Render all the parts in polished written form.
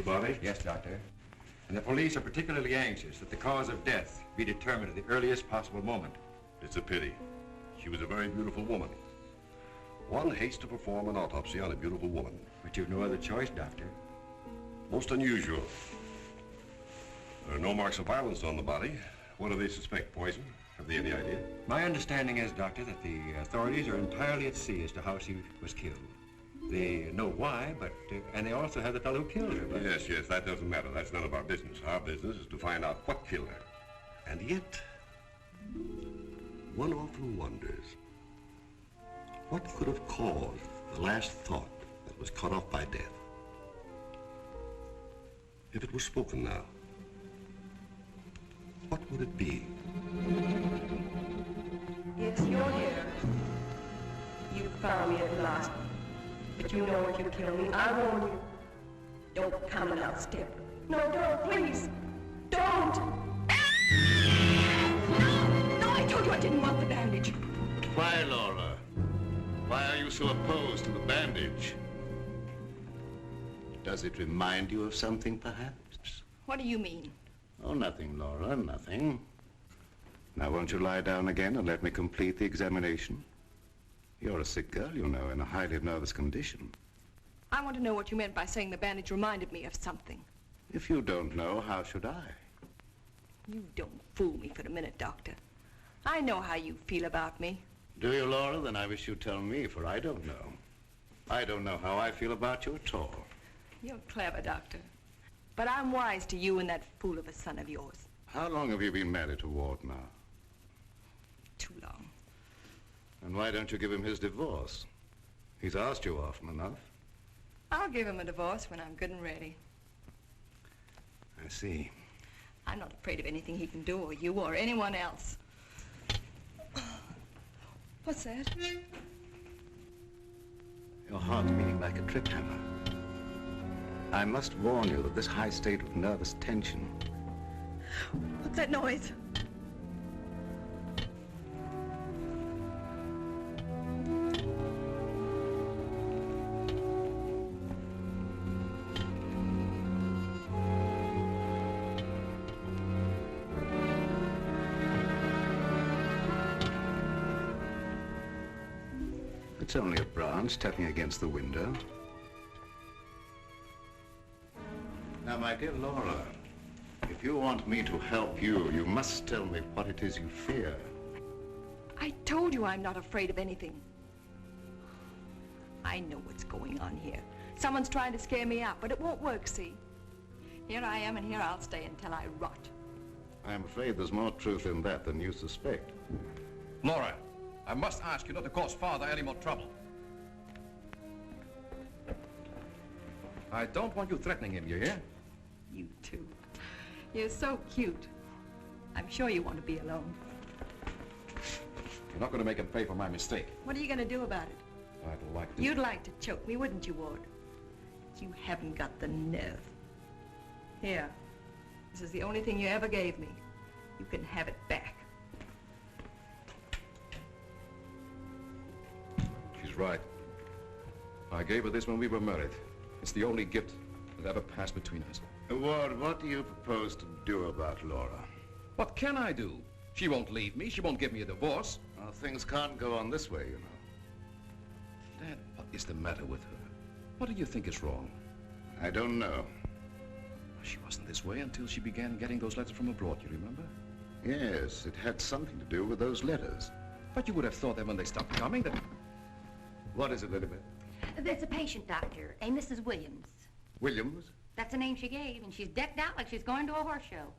body? Yes, Doctor. And the police are particularly anxious that the cause of death be determined at the earliest possible moment. It's a pity. She was a very beautiful woman. One hates to perform an autopsy on a beautiful woman. But you've no other choice, Doctor. Most unusual. There are no marks of violence on the body. What do they suspect? Poison? Have they any idea? My understanding is, Doctor, that the authorities are entirely at sea as to how she was killed. They know why, but, and they also have the fellow who killed her. But... Yes, that doesn't matter. That's none of our business. Our business is to find out what killed her. And yet, one often wonders, what could have caused the last thought that was cut off by death? If it was spoken now, what would it be? Yes, you're here. You found me at last. But you know if you kill me, I warn you. Don't come and outstep. No, don't, please. Don't! No, I told you I didn't want the bandage. Why, Laura? Why are you so opposed to the bandage? Does it remind you of something, perhaps? What do you mean? Oh, nothing, Laura, nothing. Now, won't you lie down again and let me complete the examination? You're a sick girl, you know, in a highly nervous condition. I want to know what you meant by saying the bandage reminded me of something. If you don't know, how should I? You don't fool me for a minute, Doctor. I know how you feel about me. Do you, Laura? Then I wish you'd tell me, for I don't know. I don't know how I feel about you at all. You're clever, Doctor. But I'm wise to you and that fool of a son of yours. How long have you been married to Ward now? Too long. And why don't you give him his divorce? He's asked you often enough. I'll give him a divorce when I'm good and ready. I see. I'm not afraid of anything he can do, or you, or anyone else. What's that? Your heart's beating like a trip hammer. I must warn you that this high state of nervous tension... What's that noise? It's only a branch tapping against the window. Now, my dear Laura, if you want me to help you, you must tell me what it is you fear. I told you I'm not afraid of anything. I know what's going on here. Someone's trying to scare me out, but it won't work, see? Here I am, and here I'll stay until I rot. I'm afraid there's more truth in that than you suspect. Laura, I must ask you not to cause Father any more trouble. I don't want you threatening him, you hear? You too. You're so cute. I'm sure you want to be alone. You're not going to make him pay for my mistake. What are you going to do about it? I'd like to... You'd like to choke me, wouldn't you, Ward? You haven't got the nerve. Here. This is the only thing you ever gave me. You can have it back. She's right. I gave her this when we were married. It's the only gift that ever passed between us. Ward, what do you propose to do about Laura? What can I do? She won't leave me. She won't give me a divorce. Well, things can't go on this way, you know. Dad, what is the matter with her? What do you think is wrong? I don't know. She wasn't this way until she began getting those letters from abroad, you remember? Yes, it had something to do with those letters. But you would have thought that when they stopped coming that... What is it, Elizabeth? There's a patient, Doctor, a Mrs. Williams. Williams? That's the name she gave, and she's decked out like she's going to a horse show.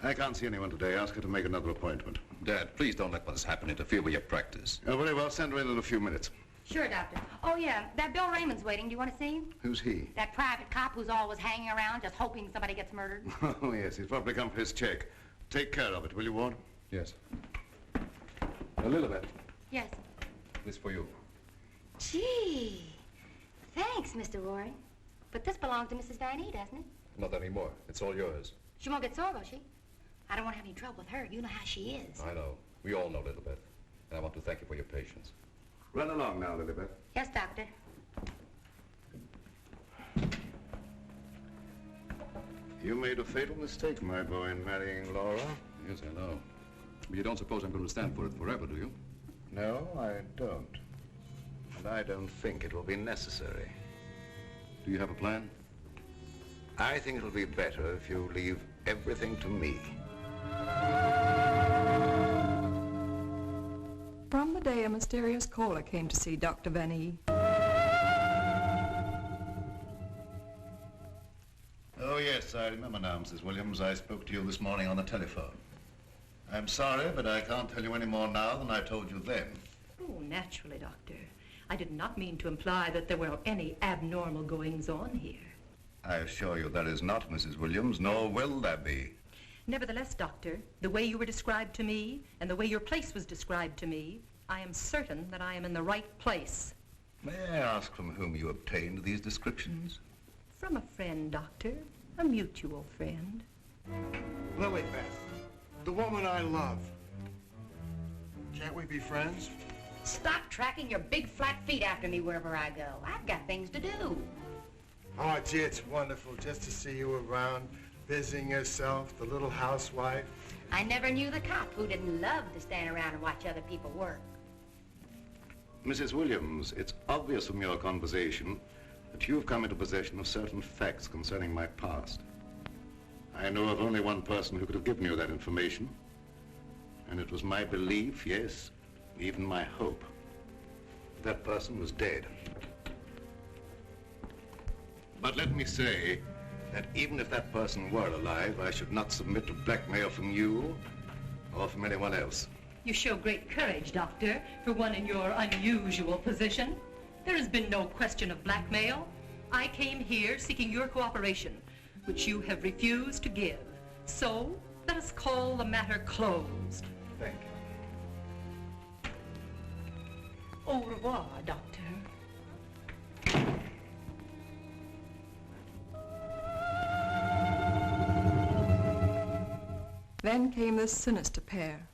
I can't see anyone today. Ask her to make another appointment. Dad, please don't let what has happened interfere with your practice. Oh, very well. Send her in a few minutes. Sure, Doctor. Oh, yeah, that Bill Raymond's waiting. Do you want to see him? Who's he? That private cop who's always hanging around just hoping somebody gets murdered. Oh, yes. He's probably come for his check. Take care of it, will you, Ward? Yes. Elizabeth, Yes. this for you. Gee. Thanks, Mr. Roaring. But this belongs to Mrs. Van E, doesn't it? Not anymore. It's all yours. She won't get sore, will she? I don't want to have any trouble with her. You know how she is. I know. We all know a little bit. And I want to thank you for your patience. Run along now, Elizabeth. Yes, Doctor. You made a fatal mistake, my boy, in marrying Laura. Yes, I know. But you don't suppose I'm going to stand for it forever, do you? No, I don't. And I don't think it will be necessary. Do you have a plan? I think it'll be better if you leave everything to me. From the day a mysterious caller came to see Dr. Van E. Oh, yes, I remember now, Mrs. Williams. I spoke to you this morning on the telephone. I'm sorry, but I can't tell you any more now than I told you then. Oh, naturally, Doctor. I did not mean to imply that there were any abnormal goings-on here. I assure you there is not, Mrs. Williams, nor will there be. Nevertheless, Doctor, the way you were described to me and the way your place was described to me, I am certain that I am in the right place. May I ask from whom you obtained these descriptions? From a friend, Doctor. A mutual friend. Lily Beth, the woman I love. Can't we be friends? Stop tracking your big flat feet after me wherever I go. I've got things to do. Oh, gee, it's wonderful just to see you around, busying yourself, the little housewife. I never knew the cop who didn't love to stand around and watch other people work. Mrs. Williams, it's obvious from your conversation that you've come into possession of certain facts concerning my past. I know of only one person who could have given you that information, and it was my belief, yes, even my hope, that person was dead. But let me say that even if that person were alive, I should not submit to blackmail from you or from anyone else. You show great courage, Doctor, for one in your unusual position. There has been no question of blackmail. I came here seeking your cooperation, which you have refused to give. So, let us call the matter closed. Thank you. Au revoir, Doctor. Then came this sinister pair.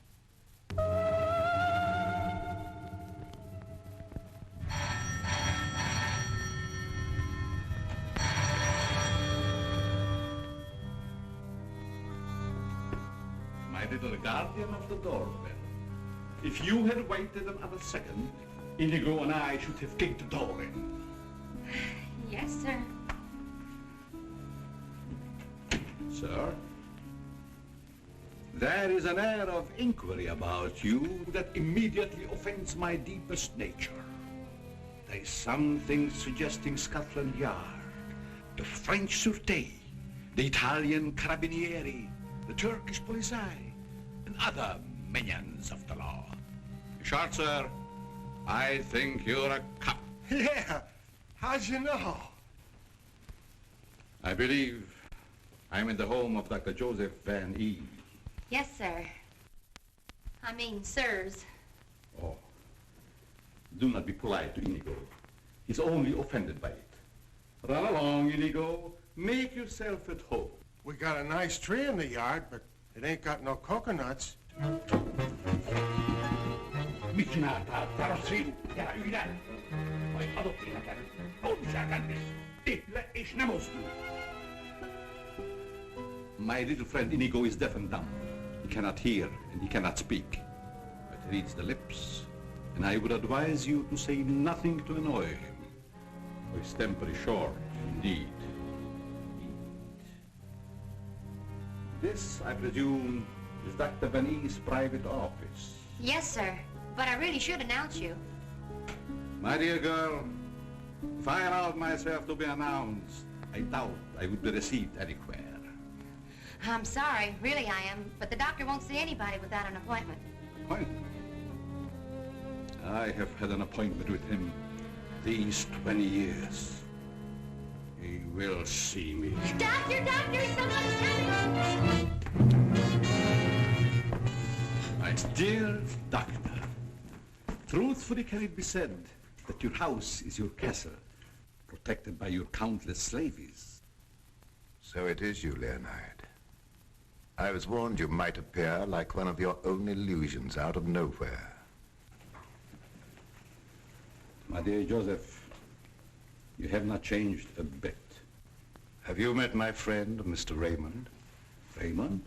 My little guardian of the doorbell. If you had waited another second, Inigo and I should have kicked the door in. Yes, sir. Sir, there is an air of inquiry about you that immediately offends my deepest nature. There is something suggesting Scotland Yard, the French Sûreté, the Italian Carabinieri, the Turkish Police, and other minions of the law. In short, sir, I think you're a cop. Yeah, how'd you know? I believe I'm in the home of Dr. Joseph Van E. Yes, sir. I mean, sirs. Oh, do not be polite to Inigo. He's only offended by it. Run along, Inigo. Make yourself at home. We got a nice tree in the yard, but it ain't got no coconuts. My little friend Inigo is deaf and dumb. He cannot hear and he cannot speak. But he reads the lips, and I would advise you to say nothing to annoy him. For his temper is short, indeed. This, I presume, is Dr. Van E's private office. Yes, sir. But I really should announce you. My dear girl, if I allowed myself to be announced, I doubt I would be received anywhere. I'm sorry, really I am, but the doctor won't see anybody without an appointment. Appointment? I have had an appointment with him these 20 years. He will see me. Doctor, someone's coming! My dear doctor, truthfully can it be said that your house is your castle, protected by your countless slaves? So it is you, Leonard. I was warned you might appear like one of your own illusions out of nowhere. My dear Joseph, you have not changed a bit. Have you met my friend, Mr. Raymond? Raymond?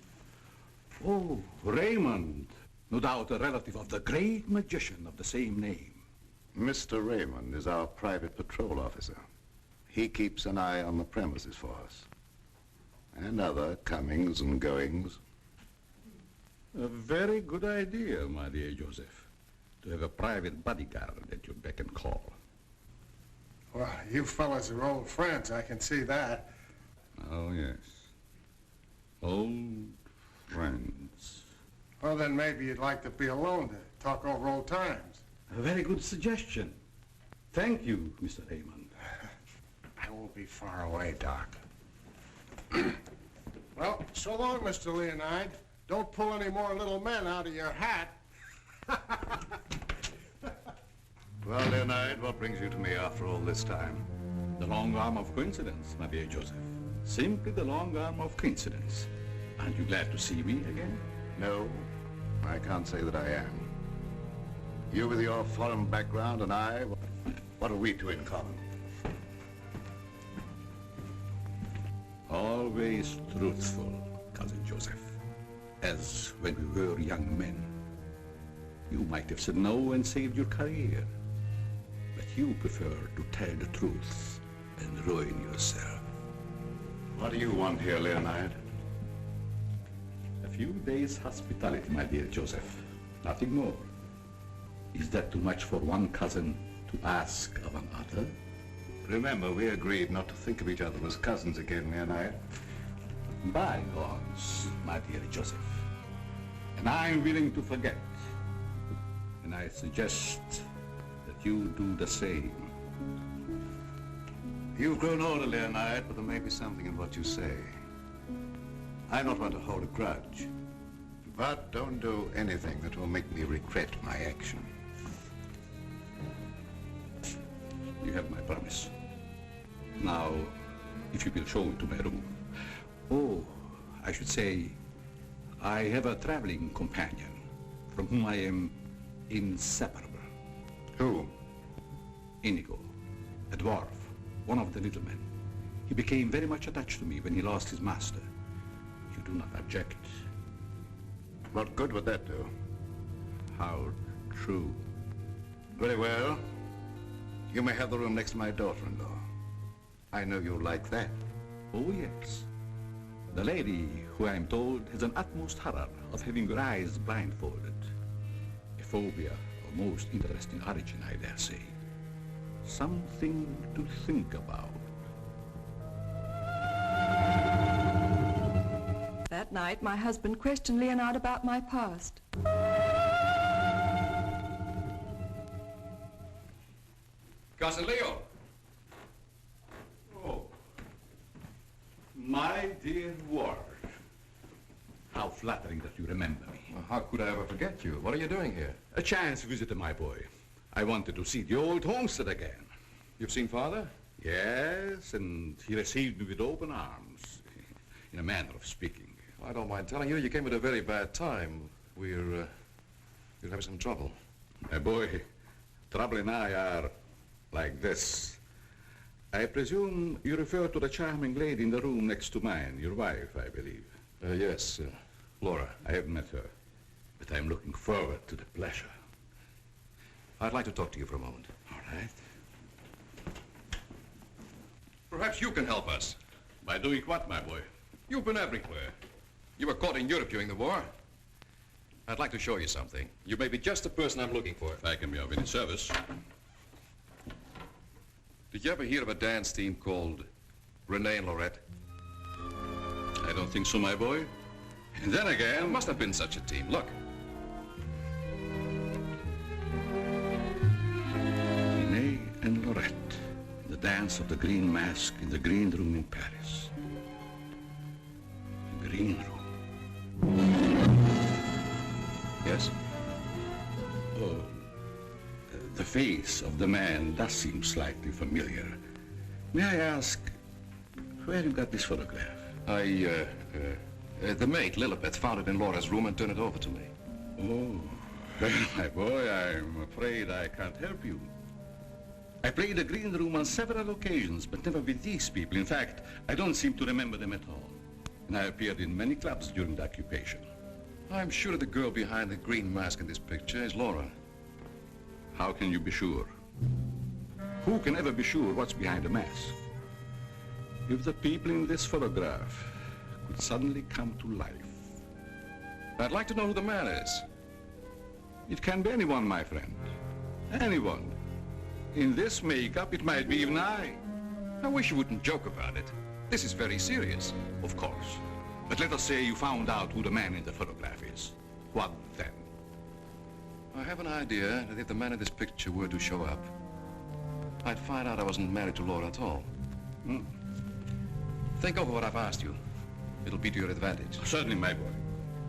Oh, Raymond. No doubt a relative of the great magician of the same name. Mr. Raymond is our private patrol officer. He keeps an eye on the premises for us. And other comings and goings. A very good idea, my dear Joseph, to have a private bodyguard at your beck and call. Well, you fellas are old friends, I can see that. Oh, yes. Old friends. Well, then maybe you'd like to be alone to talk over old times. A very good suggestion. Thank you, Mr. Raymond. I won't be far away, Doc. Well, so long, Mr. Leonide. Don't pull any more little men out of your hat. Well, Leonide, what brings you to me after all this time? The long arm of coincidence, my dear Joseph. Simply the long arm of coincidence. Aren't you glad to see me again? No, I can't say that I am. You with your foreign background and I, what have we two in common? Always truthful, Cousin Joseph. As when we were young men. You might have said no and saved your career. But you prefer to tell the truth and ruin yourself. What do you want here, Leonide? A few days' hospitality, my dear Joseph. Nothing more. Is that too much for one cousin to ask of another? Remember, we agreed not to think of each other as cousins again, Leonide. Bygones, my dear Joseph. And I'm willing to forget. And I suggest that you do the same. You've grown older, Leonide, but there may be something in what you say. I'm not one to hold a grudge. But don't do anything that will make me regret my action. You have my promise. Now, if you will show me to my room. Oh, I should say, I have a traveling companion from whom I am inseparable. Who? Inigo, a dwarf, one of the little men. He became very much attached to me when he lost his master. You do not object? What good would that do? How true. Very well. You may have the room next to my daughter-in-law. I know you'll like that. Oh, yes. The lady, who I am told has an utmost horror of having her eyes blindfolded. A phobia of most interesting origin, I dare say. Something to think about. That night, my husband questioned Leonard about my past. Cousin Leo. Oh, my dear Ward. How flattering that you remember me. Well, how could I ever forget you? What are you doing here? A chance visit, my boy. I wanted to see the old homestead again. You've seen Father? Yes, and he received me with open arms, in a manner of speaking. Well, I don't mind telling you, you came at a very bad time. We're having some trouble. My boy, trouble and I are like this. I presume you refer to the charming lady in the room next to mine, your wife, I believe. Yes, Laura. I haven't met her, but I'm looking forward to the pleasure. I'd like to talk to you for a moment. All right. Perhaps you can help us. By doing what, my boy? You've been everywhere. You were caught in Europe during the war. I'd like to show you something. You may be just the person I'm looking for. If I can be of any service. Did you ever hear of a dance team called Renee and Lorette? I don't think so, my boy. And then again... There must have been such a team. Look. Renee and Lorette. The dance of the green mask in the green room in Paris. The green room. Yes? Oh, the face of the man does seem slightly familiar. May I ask where you got this photograph? The maid, Lilibet, found it in Laura's room and turned it over to me. Oh, well, my boy, I'm afraid I can't help you. I played the green room on several occasions, but never with these people. In fact, I don't seem to remember them at all. And I appeared in many clubs during the occupation. I'm sure the girl behind the green mask in this picture is Laura. How can you be sure? Who can ever be sure what's behind a mask? If the people in this photograph could suddenly come to life. I'd like to know who the man is. It can be anyone, my friend. Anyone. In this makeup, it might be even I. I wish you wouldn't joke about it. This is very serious. Of course. But let us say you found out who the man in the photograph is. What then? I have an idea that if the man in this picture were to show up, I'd find out I wasn't married to Laura at all. Think over what I've asked you. It'll be to your advantage. Certainly, my boy.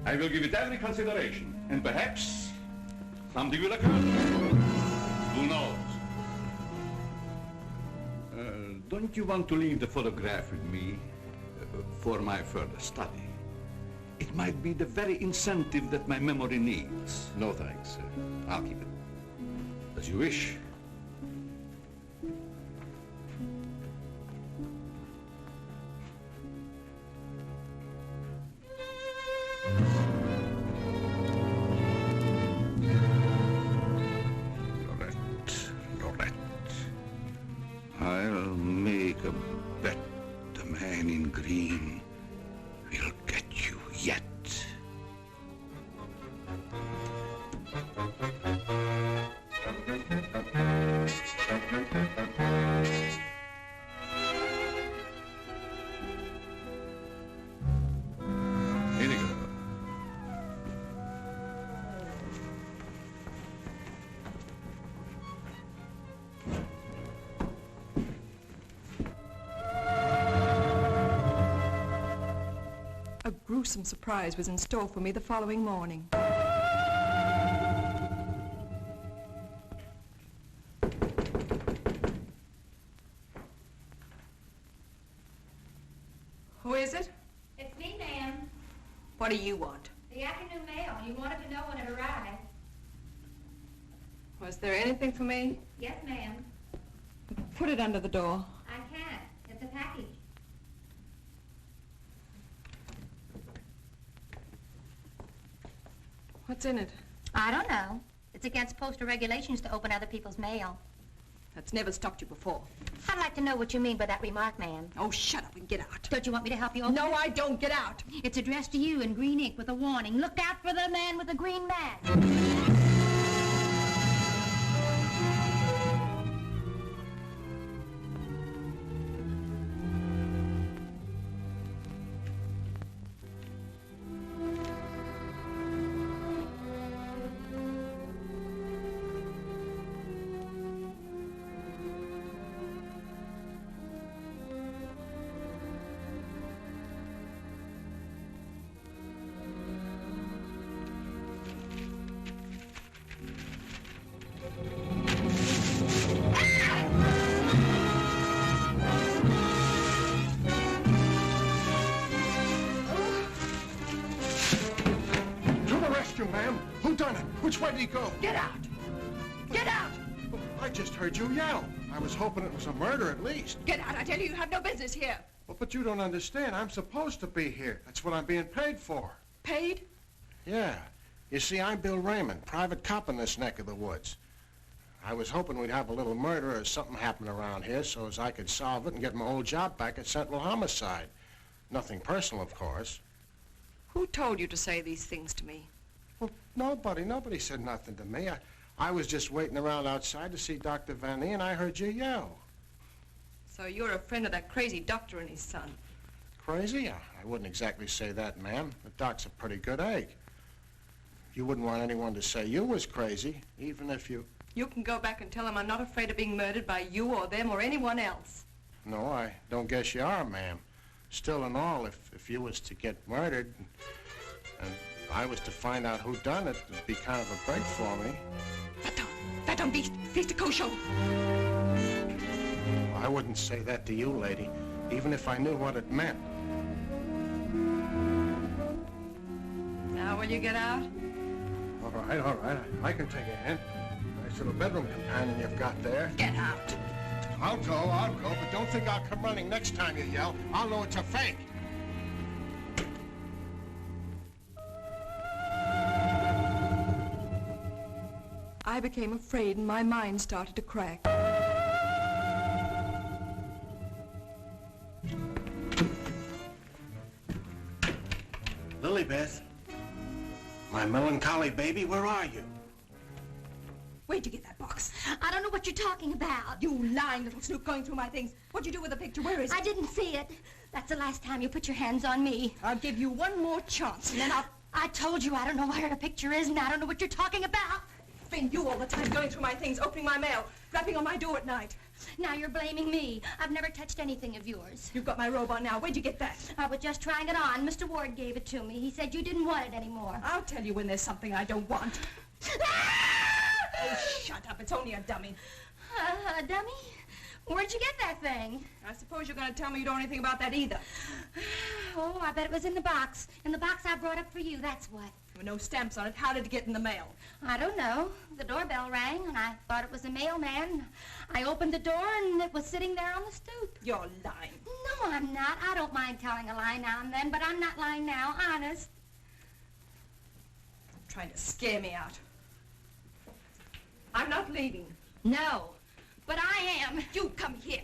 I will give it every consideration. And perhaps something will occur. Who knows? Don't you want to leave the photograph with me for my further study? It might be the very incentive that my memory needs. No thanks. I'll keep it. As you wish. Lorette. I'll make a bet the man in green will get you yet. A gruesome surprise was in store for me the following morning. Who is it? It's me, ma'am. What do you want? The afternoon mail. You wanted to know when it arrived. Was there anything for me? Yes, ma'am. Put it under the door. I can't. It's a package. What's in it? I don't know. It's against postal regulations to open other people's mail. That's never stopped you before. I'd like to know what you mean by that remark, ma'am. Oh, shut up and get out. Don't you want me to help you open it? No, I don't. Get out. It's addressed to you in green ink with a warning. Look out for the man with the green mask. Ma'am, who done it? Which way did he go? Get out. Get out. I just heard you yell. I was hoping it was a murder at least. Get out. I tell you, you have no business here. Well, but you don't understand. I'm supposed to be here. That's what I'm being paid for. Paid? Yeah. You see, I'm Bill Raymond, private cop in this neck of the woods. I was hoping we'd have a little murder or something happen around here so as I could solve it and get my old job back at Central Homicide. Nothing personal, of course. Who told you to say these things to me? Well, nobody said nothing to me. I was just waiting around outside to see Dr. Van E, and I heard you yell. So you're a friend of that crazy doctor and his son. Crazy? I wouldn't exactly say that, ma'am. The doc's a pretty good egg. You wouldn't want anyone to say you was crazy, even if you... You can go back and tell them I'm not afraid of being murdered by you or them or anyone else. No, I don't guess you are, ma'am. Still and all, if you was to get murdered and I was to find out who done it, it'd be kind of a break for me. That don't beast the kosher. I wouldn't say that to you, lady, even if I knew what it meant. Now will you get out? All right. I can take a hint. Nice little bedroom companion you've got there. Get out. I'll go, but don't think I'll come running next time you yell. I'll know it's a fake. I became afraid and my mind started to crack. Lilybeth, my melancholy baby, where are you? Where'd you get that box? I don't know what you're talking about. You lying little snoop going through my things. What'd you do with the picture? Where is it? I didn't see it. That's the last time you put your hands on me. I'll give you one more chance and then I'll... I told you I don't know where the picture is and I don't know what you're talking about. It's been you all the time going through my things, opening my mail, rapping on my door at night. Now you're blaming me. I've never touched anything of yours. You've got my robe on now. Where'd you get that? I was just trying it on. Mr. Ward gave it to me. He said you didn't want it anymore. I'll tell you when there's something I don't want. Oh, shut up. It's only a dummy. A dummy? Where'd you get that thing? I suppose you're going to tell me you don't know anything about that either. Oh, I bet it was in the box. In the box I brought up for you, that's what. There were no stamps on it. How did it get in the mail? I don't know. The doorbell rang, and I thought it was a mailman. I opened the door, and it was sitting there on the stoop. You're lying. No, I'm not. I don't mind telling a lie now and then, but I'm not lying now, honest. Trying to scare me out. I'm not leaving. No, but I am. You come here.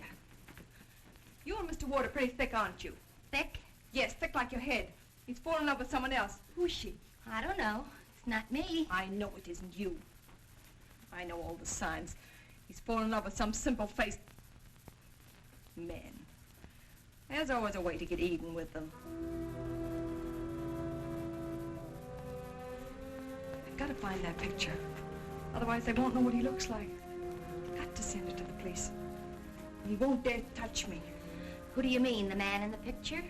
You and Mr. Ward are pretty thick, aren't you? Thick? Yes, thick like your head. He's fallen in love with someone else. Who's she? I don't know. It's not me. I know it isn't you. I know all the signs. He's fallen in love with some simple-faced man. There's always a way to get even with them. I've got to find that picture. Otherwise, they won't know what he looks like. I've got to send it to the police. He won't dare touch me. Who do you mean, the man in the picture?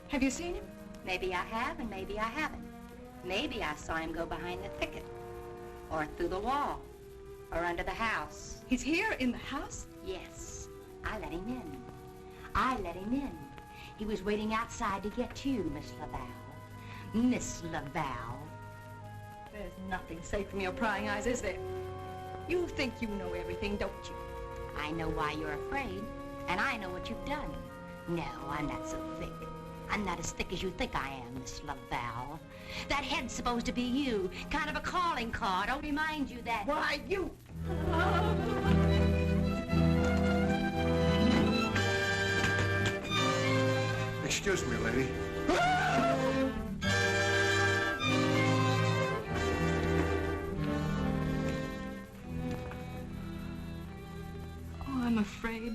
Have you seen him? Maybe I have, and maybe I haven't. Maybe I saw him go behind the thicket, or through the wall, or under the house. He's here in the house? Yes, I let him in. I let him in. He was waiting outside to get you, Miss Laval. Miss Laval. There's nothing safe from your prying eyes, is there? You think you know everything, don't you? I know why you're afraid, and I know what you've done. No, I'm not so thick. I'm not as thick as you think I am, Miss Laval. That head's supposed to be you, kind of a calling card. I'll remind you that... Why, you... Excuse me, lady. Oh, I'm afraid.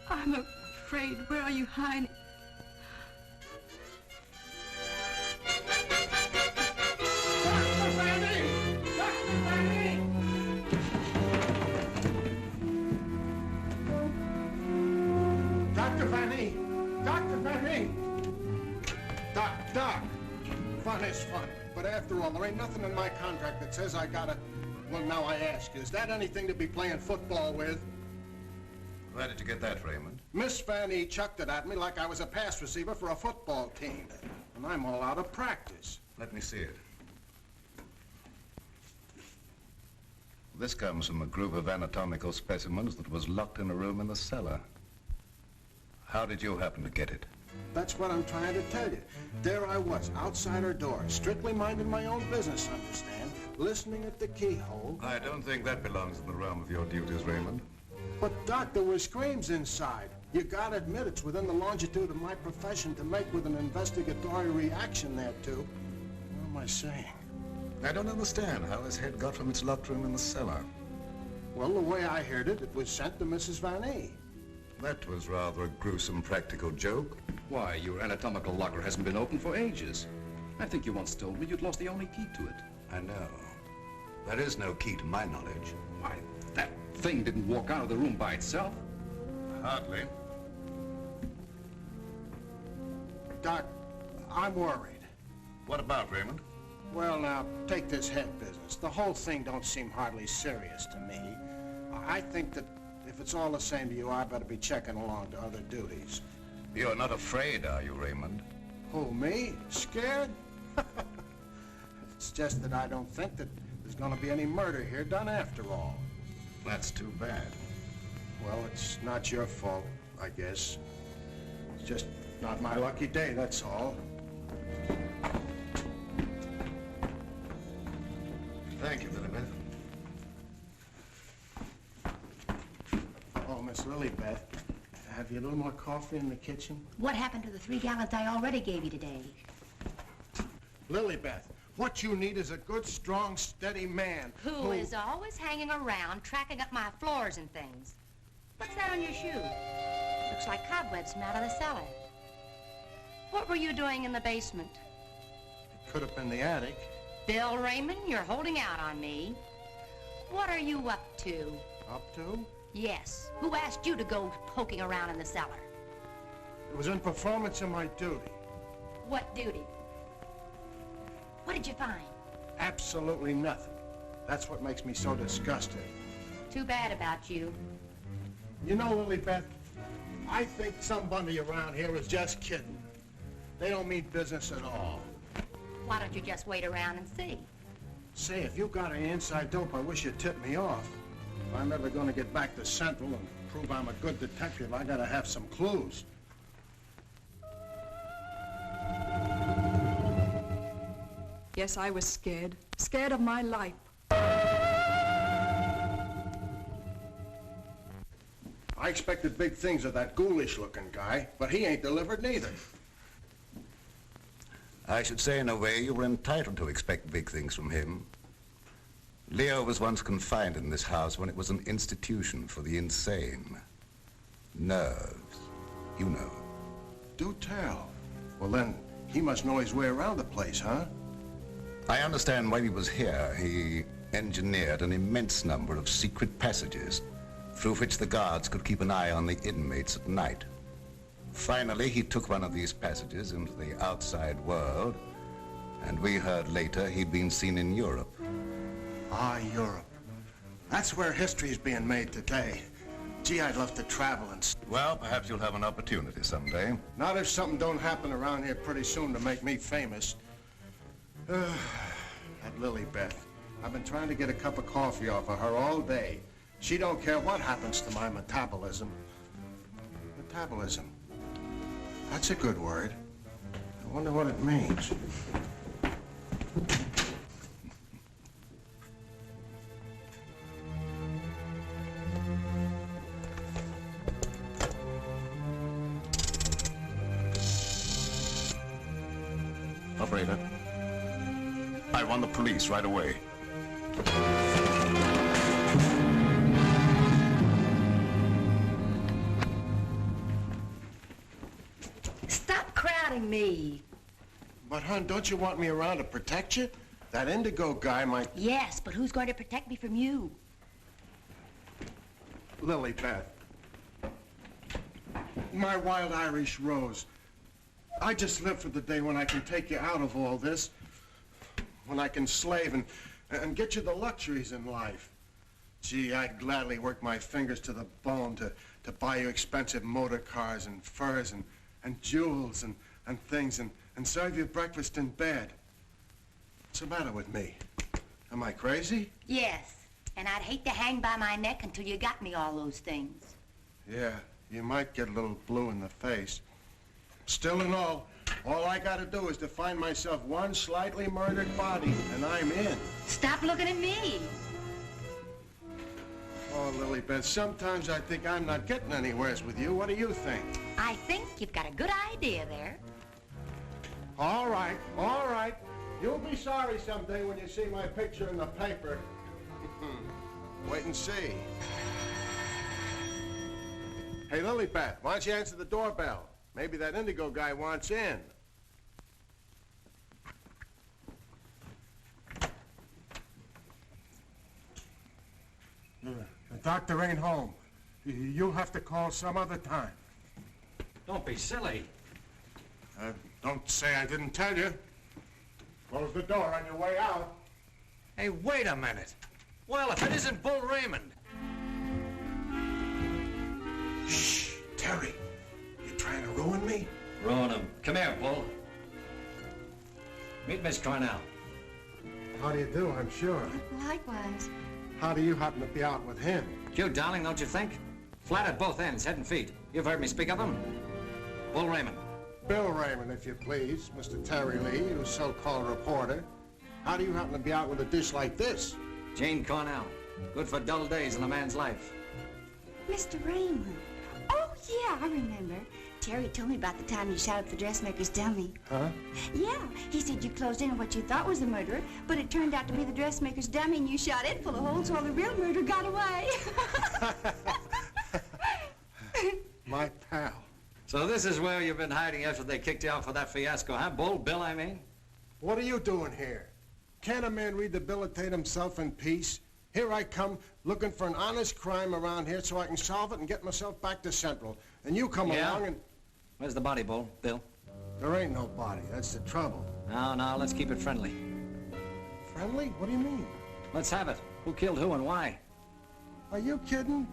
I'm afraid. Where are you hiding? Dr. Vanny! Dr. Vanny! Doc! Fun is fun. But after all, there ain't nothing in my contract that says I gotta... Well, now I ask, is that anything to be playing football with? Where did you get that, Raymond? Miss Vanny chucked it at me like I was a pass receiver for a football team. And I'm all out of practice. Let me see it. This comes from a group of anatomical specimens that was locked in a room in the cellar. How did you happen to get it? That's what I'm trying to tell you. There I was, outside her door, strictly minding my own business, understand? Listening at the keyhole. I don't think that belongs in the realm of your duties, Raymond. But, Doc, there were screams inside. You gotta admit it's within the longitude of my profession to make with an investigatory reaction thereto. What am I saying? I don't understand how his head got from its locked room in the cellar. Well, the way I heard it, it was sent to Mrs. Vanny. That was rather a gruesome practical joke. Why, your anatomical locker hasn't been opened for ages. I think you once told me you'd lost the only key to it. I know. There is no key to my knowledge. Why, that thing didn't walk out of the room by itself. Hardly. Doc, I'm worried. What about, Raymond? Well, now, take this head business. The whole thing don't seem hardly serious to me. I think that if it's all the same to you, I better be checking along to other duties. You're not afraid, are you, Raymond? Who, me? Scared? It's just that I don't think that there's gonna be any murder here done after all. That's too bad. Well, it's not your fault, I guess. It's just not my lucky day, that's all. Thank you, Lilibeth. Oh, Miss Lilybeth, have you a little more coffee in the kitchen? What happened to the 3 gallons I already gave you today? Lilybeth, what you need is a good, strong, steady man Who is always hanging around, tracking up my floors and things. What's that on your shoe? Looks like cobwebs from out of the cellar. What were you doing in the basement? It could have been the attic. Bill Raymond, you're holding out on me. What are you up to? Up to? Yes. Who asked you to go poking around in the cellar? It was in performance of my duty. What duty? What did you find? Absolutely nothing. That's what makes me so disgusted. Too bad about you. You know, Lilybeth, I think somebody around here is just kidding. They don't mean business at all. Why don't you just wait around and see? Say, if you got any inside dope, I wish you'd tip me off. If I'm ever going to get back to Central and prove I'm a good detective, I gotta have some clues. Yes, I was scared. Scared of my life. I expected big things of that ghoulish-looking guy, but he ain't delivered neither. I should say, in a way, you were entitled to expect big things from him. Leo was once confined in this house when it was an institution for the insane. Nerves, you know. Do tell. Well, then, he must know his way around the place, huh? I understand while he was here, he engineered an immense number of secret passages through which the guards could keep an eye on the inmates at night. Finally, he took one of these passages into the outside world, and we heard later he'd been seen in Europe. Ah, Europe. That's where history's being made today. Gee, I'd love to travel and... Well, perhaps you'll have an opportunity someday. Not if something don't happen around here pretty soon to make me famous. That Lilybeth. I've been trying to get a cup of coffee off of her all day. She don't care what happens to my metabolism. Metabolism. That's a good word. I wonder what it means. Operator, I want the police right away. Stop crowding me. But, hon, don't you want me around to protect you? That indigo guy might... Yes, but who's going to protect me from you? Lilybeth. My wild Irish rose. I just live for the day when I can take you out of all this. When I can slave and get you the luxuries in life. Gee, I'd gladly work my fingers to the bone to buy you expensive motor cars and furs and jewels and things and serve you breakfast in bed. What's the matter with me? Am I crazy? Yes, and I'd hate to hang by my neck until you got me all those things. Yeah, you might get a little blue in the face. Still and all I gotta do is to find myself one slightly murdered body, and I'm in. Stop looking at me. Oh, Lilybeth, sometimes I think I'm not getting anywheres with you. What do you think? I think you've got a good idea there. All right, all right. You'll be sorry someday when you see my picture in the paper. Wait and see. Hey, Lilybeth, why don't you answer the doorbell? Maybe that indigo guy wants in. The doctor ain't home. You'll have to call some other time. Don't be silly. Don't say I didn't tell you. Close the door on your way out. Hey, wait a minute. Well, if it isn't Bull Raymond. Shh, Terry. You trying to ruin me? Ruin him. Come here, Bull. Meet Miss Cornell. How do you do, I'm sure. Likewise. How do you happen to be out with him? Cute, darling, don't you think? Flat at both ends, head and feet. You've heard me speak of him. Bull Raymond. Bill Raymond, if you please. Mr. Terry Lee, you so-called reporter. How do you happen to be out with a dish like this? Jane Cornell. Good for dull days in a man's life. Mr. Raymond. Oh, yeah, I remember. Terry told me about the time you shot up the dressmaker's dummy. Huh? Yeah, he said you closed in on what you thought was the murderer, but it turned out to be the dressmaker's dummy and you shot it full of holes while the real murderer got away. My pal. So this is where you've been hiding after they kicked you out for that fiasco, huh? Bill, I mean? What are you doing here? Can't a man rehabilitate himself in peace? Here I come, looking for an honest crime around here so I can solve it and get myself back to Central. And you come along and... Where's the body, Bull? Bill? There ain't no body. That's the trouble. No, let's keep it friendly. Friendly? What do you mean? Let's have it. Who killed who and why? Are you kidding?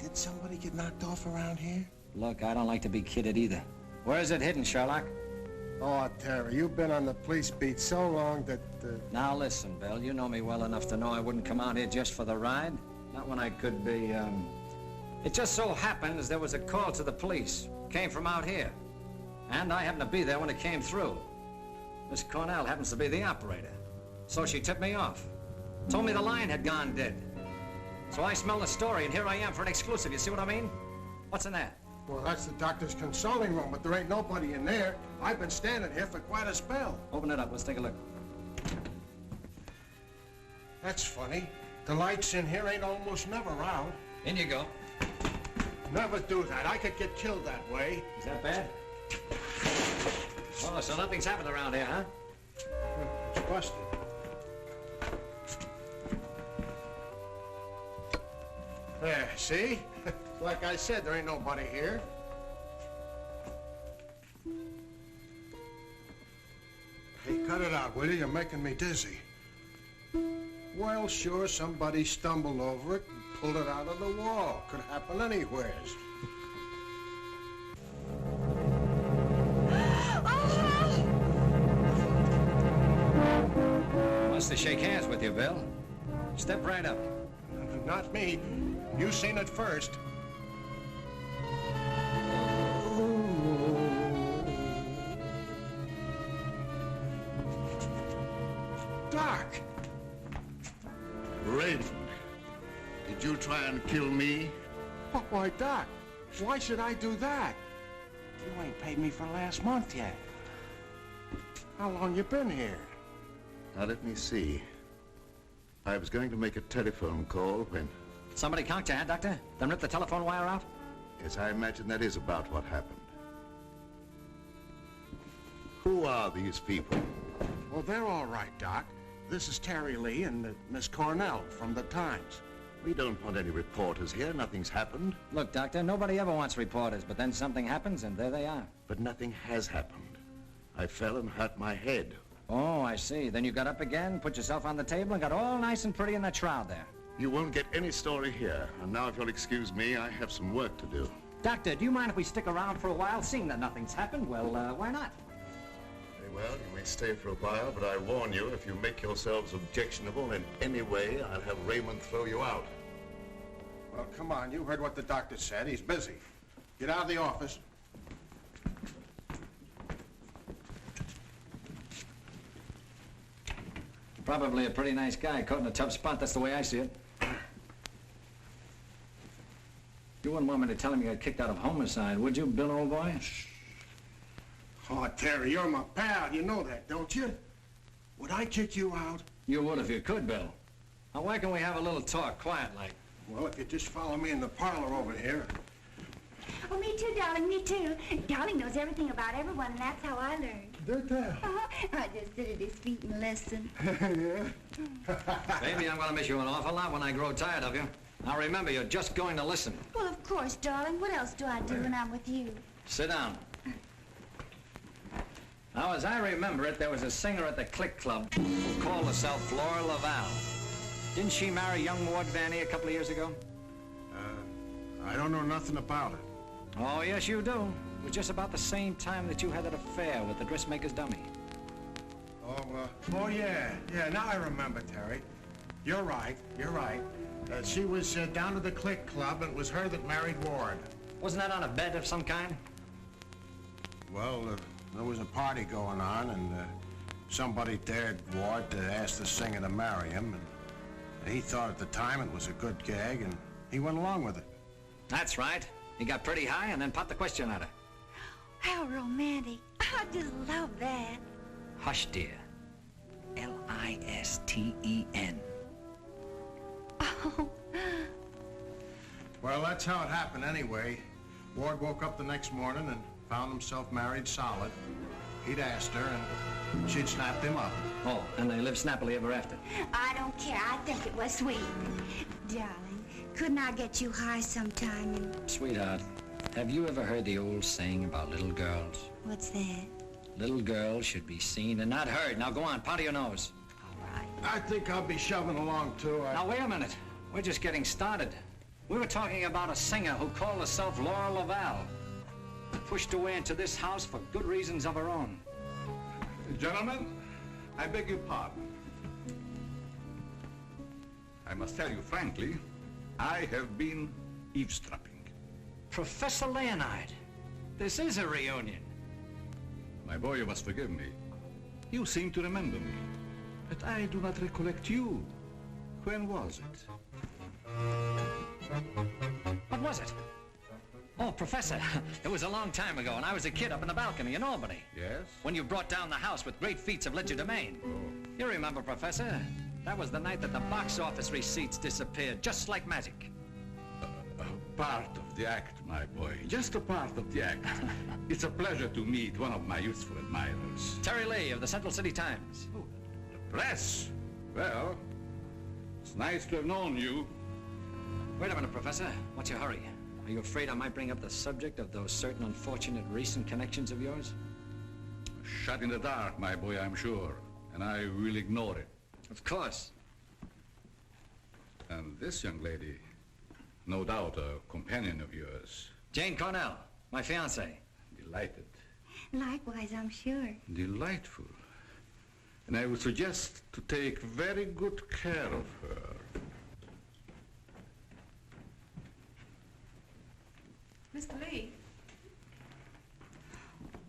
Did somebody get knocked off around here? Look, I don't like to be kidded either. Where is it hidden, Sherlock? Oh, Terry, you've been on the police beat so long that... Now listen, Bill, you know me well enough to know I wouldn't come out here just for the ride. Not when I could be, It just so happens there was a call to the police. Came from out here. And I happened to be there when it came through. Miss Cornell happens to be the operator. So she tipped me off. Told me the line had gone dead. So I smelled the story, and here I am for an exclusive. You see what I mean? What's in there? Well, that's the doctor's consulting room, but there ain't nobody in there. I've been standing here for quite a spell. Open it up. Let's take a look. That's funny. The lights in here ain't almost never out. In you go. Never do that. I could get killed that way. Is that bad? Oh, so nothing's happened around here, huh? It's busted. There, see? Like I said, there ain't nobody here. Hey, cut it out, will you? You're making me dizzy. Well, sure, somebody stumbled over it and pulled it out of the wall. Could happen anywheres. Wants to shake hands with you, Bill. Step right up. Not me. You seen it first. Doc! Raymond, did you try and kill me? Why, Doc, why should I do that? You ain't paid me for last month yet. How long you been here? Now, let me see. I was going to make a telephone call when... Somebody conked you, huh, Doctor? Then ripped the telephone wire out? Yes, I imagine that is about what happened. Who are these people? Well, they're all right, Doc. This is Terry Lee and Miss Cornell from the Times. We don't want any reporters here. Nothing's happened. Look, Doctor, nobody ever wants reporters, but then something happens and there they are. But nothing has happened. I fell and hurt my head. Oh, I see. Then you got up again, put yourself on the table, and got all nice and pretty in that shroud there. You won't get any story here. And now, if you'll excuse me, I have some work to do. Doctor, do you mind if we stick around for a while, seeing that nothing's happened? Well, why not? Very well, you may stay for a while, but I warn you, if you make yourselves objectionable in any way, I'll have Raymond throw you out. Well, come on. You heard what the doctor said. He's busy. Get out of the office. Probably a pretty nice guy, caught in a tough spot. That's the way I see it. You wouldn't want me to tell him you got kicked out of homicide, would you, Bill, old boy? Oh, Terry, you're my pal. You know that, don't you? Would I kick you out? You would if you could, Bill. Now, why can't we have a little talk, quiet like? Well, if you just follow me in the parlor over here. Oh, me too, darling, me too. Darling knows everything about everyone, and that's how I learned. Did that? I just sit at his feet and listen. Baby, I'm going to miss you an awful lot when I grow tired of you. Now, remember, you're just going to listen. Well, of course, darling. What else do I do when I'm with you? Sit down. Now, as I remember it, there was a singer at the Click Club who called herself Flora Laval. Didn't she marry young Ward Vanny a couple of years ago? I don't know nothing about it. Oh, yes, you do. It was just about the same time that you had that affair with the dressmaker's dummy. Oh, yeah. Yeah, now I remember, Terry. You're right. She was down to the Click Club, and it was her that married Ward. Wasn't that on a bet of some kind? Well, there was a party going on, and somebody dared Ward to ask the singer to marry him, and he thought at the time it was a good gag, and he went along with it. That's right. He got pretty high and then popped the question at her. How romantic. I just love that. Hush, dear. Listen. Oh. Well, that's how it happened anyway. Ward woke up the next morning and found himself married solid. He'd asked her, and she'd snapped him up. Oh, and they lived snappily ever after. I don't care. I think it was sweet. Darling, couldn't I get you high sometime and... Sweetheart, have you ever heard the old saying about little girls? What's that? Little girls should be seen and not heard. Now go on, powder your nose. All right. I think I'll be shoving along, too. Now, wait a minute. We're just getting started. We were talking about a singer who called herself Laura Laval. Pushed away into this house for good reasons of her own. Gentlemen, I beg your pardon. I must tell you frankly, I have been eavesdropping. Professor Leonard, this is a reunion. My boy, you must forgive me. You seem to remember me, but I do not recollect you. When was it? What was it? Oh, Professor, it was a long time ago, and I was a kid up in the balcony in Albany. Yes? When you brought down the house with great feats of legerdemain. Oh. You remember, Professor? That was the night that the box office receipts disappeared, just like magic. A part of the act, my boy. Just a part of the act. It's a pleasure to meet one of my youthful admirers. Terry Lee of the Central City Times. Oh, the press? Well, it's nice to have known you. Wait a minute, Professor. What's your hurry? Are you afraid I might bring up the subject of those certain unfortunate recent connections of yours? Shot in the dark, my boy, I'm sure. And I will ignore it. Of course. And this young lady, no doubt a companion of yours. Jane Cornell, my fiancée. Delighted. Likewise, I'm sure. Delightful. And I would suggest to take very good care of her. Mr. Lee?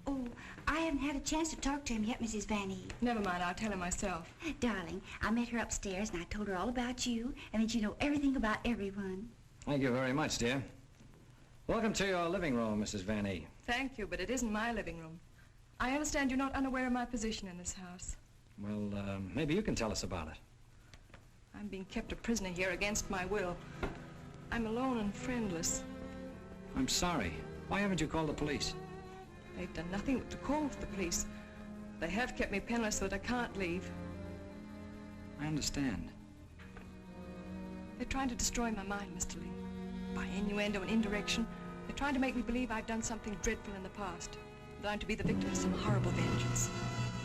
Oh, I haven't had a chance to talk to him yet, Mrs. Van Eve. Never mind, I'll tell him myself. Darling, I met her upstairs and I told her all about you and that you know everything about everyone. Thank you very much, dear. Welcome to your living room, Mrs. Van Eve. Thank you, but it isn't my living room. I understand you're not unaware of my position in this house. Well, maybe you can tell us about it. I'm being kept a prisoner here against my will. I'm alone and friendless. I'm sorry. Why haven't you called the police? They've done nothing but to call for the police. They have kept me penniless so that I can't leave. I understand. They're trying to destroy my mind, Mr. Lee. By innuendo and indirection, they're trying to make me believe I've done something dreadful in the past. That I'm to be the victim of some horrible vengeance.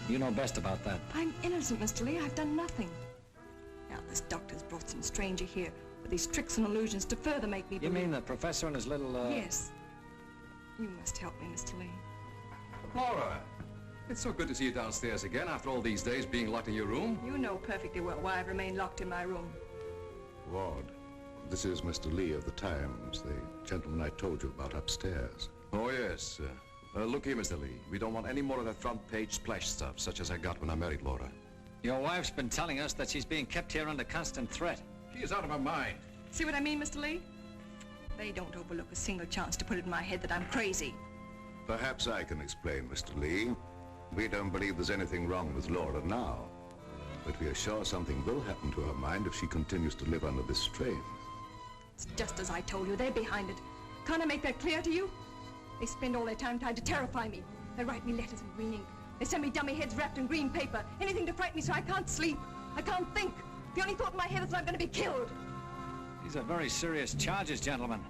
You know best about that. I'm innocent, Mr. Lee. I've done nothing. Now, this doctor's brought some stranger here with these tricks and illusions to further make me believe... You mean the professor and his little, Yes. You must help me, Mr. Lee. Laura, it's so good to see you downstairs again after all these days being locked in your room. You know perfectly well why I've remained locked in my room. Ward, this is Mr. Lee of the Times, the gentleman I told you about upstairs. Oh, yes. Look here, Mr. Lee. We don't want any more of that front-page splash stuff, such as I got when I married Laura. Your wife's been telling us that she's being kept here under constant threat. She is out of her mind. See what I mean, Mr. Lee? They don't overlook a single chance to put it in my head that I'm crazy. Perhaps I can explain, Mr. Lee. We don't believe there's anything wrong with Laura now, but we are sure something will happen to her mind if she continues to live under this strain. It's just as I told you. They're behind it. Can't I make that clear to you? They spend all their time trying to terrify me. They write me letters in green ink. They send me dummy heads wrapped in green paper. Anything to frighten me so I can't sleep. I can't think. The only thought in my head is that I'm going to be killed. These are very serious charges, gentlemen.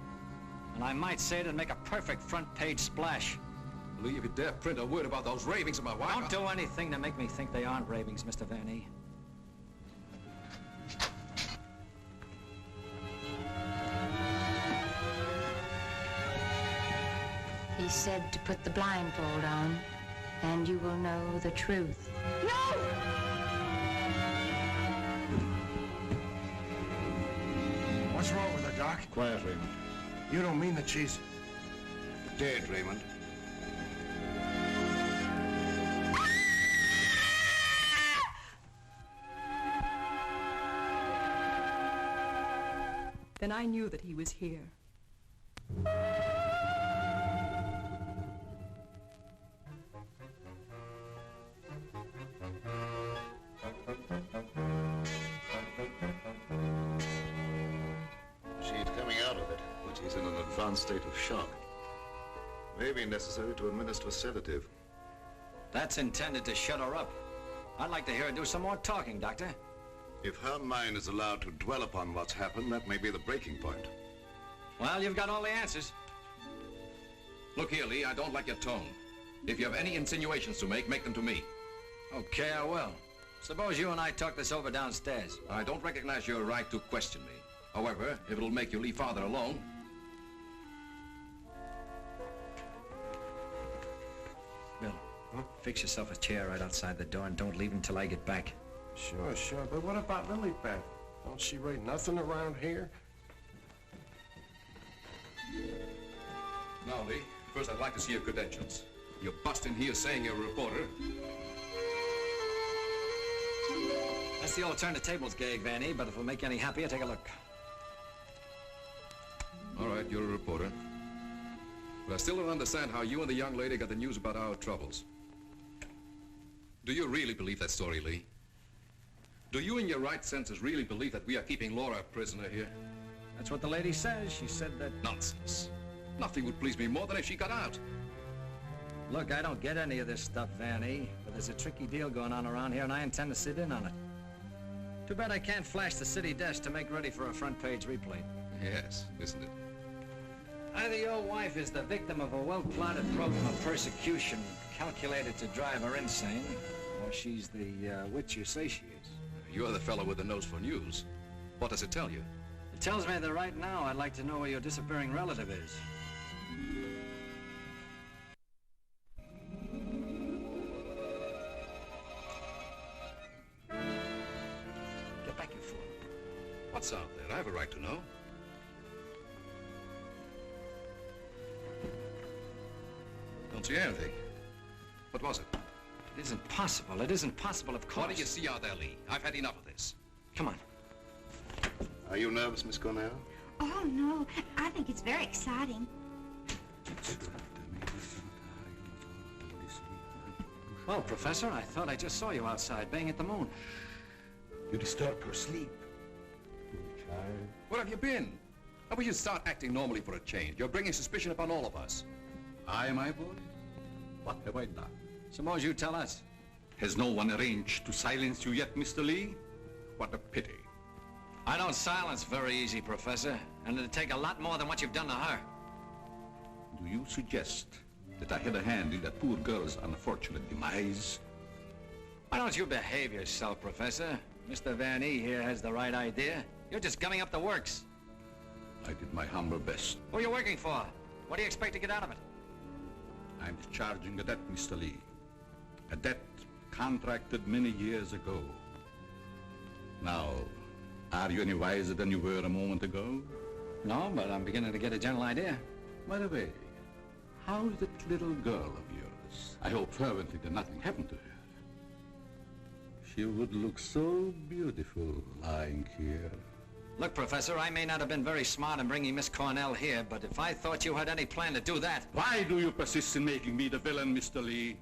And I might say it'd make a perfect front-page splash. Lee, if you dare print a word about those ravings of my wife... Don't do anything to make me think they aren't ravings, Mr. Van E. He said to put the blindfold on, and you will know the truth. No! Quiet, Raymond. You don't mean that she's... Dead, Raymond. Then I knew that he was here. She's coming out of it, but she's in an advanced state of shock. Maybe necessary to administer a sedative. That's intended to shut her up. I'd like to hear her do some more talking, Doctor. If her mind is allowed to dwell upon what's happened, that may be the breaking point. Well, you've got all the answers. Look here, Lee, I don't like your tone. If you have any insinuations to make them to me. Okay, I will. Suppose you and I talk this over downstairs. I don't recognize your right to question me. However, if it'll make you leave Father alone... Bill, fix yourself a chair right outside the door and don't leave until I get back. Sure. But what about Lilybeth? Don't she write nothing around here? Now, Lee, first I'd like to see your credentials. You're busting here saying you're a reporter. That's the old turn the tables gag, Vanny, but if it'll make you any happier, take a look. All right, you're a reporter. But I still don't understand how you and the young lady got the news about our troubles. Do you really believe that story, Lee? Do you in your right senses really believe that we are keeping Laura a prisoner here? That's what the lady says. She said that... Nonsense. Nothing would please me more than if she got out. Look, I don't get any of this stuff, Vanny, but there's a tricky deal going on around here, and I intend to sit in on it. Too bad I can't flash the city desk to make ready for a front-page replay. Yes, isn't it? Either your wife is the victim of a well-plotted program of persecution calculated to drive her insane, or she's the witch you say she is. You're the fellow with the nose for news. What does it tell you? It tells me that right now I'd like to know where your disappearing relative is. Get back, you fool. What's out there? I have a right to know. Don't see anything. What was it? It isn't possible. It isn't possible, of course. What do you see out there, Lee? I've had enough of this. Come on. Are you nervous, Miss Cornell? Oh, no. I think it's very exciting. Well, Professor, I thought I just saw you outside, baying at the moon. You disturb her sleep. Poor child. Where have you been? How will you start acting normally for a change? You're bringing suspicion upon all of us. I, my boy? What have I done? Suppose you tell us. Has no one arranged to silence you yet, Mr. Lee? What a pity. I don't silence very easy, Professor, and it'd take a lot more than what you've done to her. Do you suggest that I had a hand in that poor girl's unfortunate demise? Why don't you behave yourself, Professor? Mr. Van E here has the right idea. You're just gumming up the works. I did my humble best. Who are you working for? What do you expect to get out of it? I'm discharging a debt, Mr. Lee. A debt contracted many years ago. Now, are you any wiser than you were a moment ago? No, but I'm beginning to get a general idea. By the way, how's that little girl of yours? I hope fervently that nothing happened to her. She would look so beautiful lying here. Look, Professor, I may not have been very smart in bringing Miss Cornell here, but if I thought you had any plan to do that... Why do you persist in making me the villain, Mr. Lee?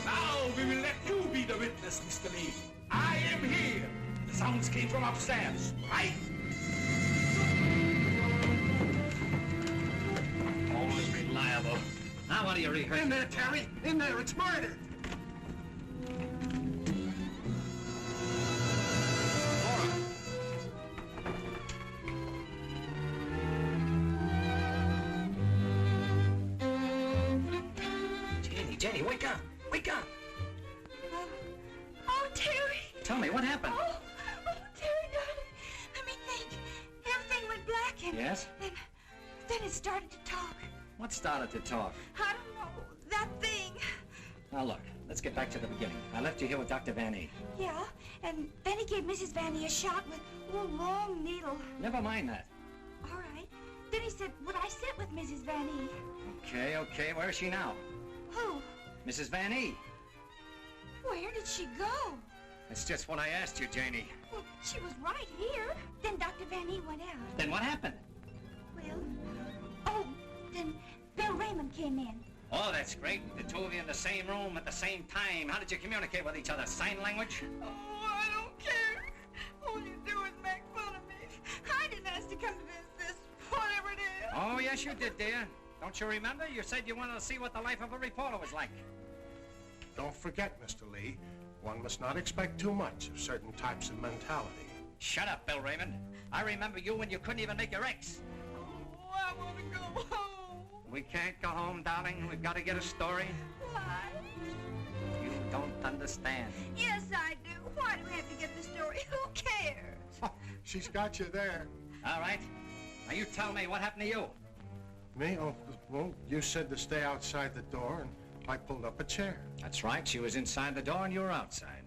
Now we will let you be the witness, Mr. Lee. I am here. The sounds came from upstairs, right? Always reliable. Now what are you rehearsing? In there, Terry! In there! It's murder! Jenny, wake up! Wake up! Oh, Terry. Tell me, what happened? Oh, Terry, darling. Let me think. Everything went black and... Yes? Then it started to talk. What started to talk? I don't know. That thing. Now, look, let's get back to the beginning. I left you here with Dr. Van E. Yeah, and then he gave Mrs. Vanny a shot with a long needle. Never mind that. All right. Then he said, would I sit with Mrs. Vanny? Okay. Where is she now? Who? Mrs. Van E. Where did she go? That's just what I asked you, Janie. Well, she was right here. Then Dr. Vanny went out. Then what happened? Oh, then Bill Raymond came in. Oh, that's great. The two of you in the same room at the same time. How did you communicate with each other? Sign language? Oh, I don't care. All you do is make fun of me. I didn't ask to come to this, whatever it is. Oh, yes, you did, dear. Don't you remember? You said you wanted to see what the life of a reporter was like. Don't forget, Mr. Lee, one must not expect too much of certain types of mentality. Shut up, Bill Raymond. I remember you when you couldn't even make your X. Oh, I want to go home. We can't go home, darling. We've got to get a story. Why? You don't understand. Yes, I do. Why do we have to get the story? Who cares? She's got you there. All right. Now you tell me what happened to you. Me? Oh, well, you said to stay outside the door, and I pulled up a chair. That's right. She was inside the door and you were outside.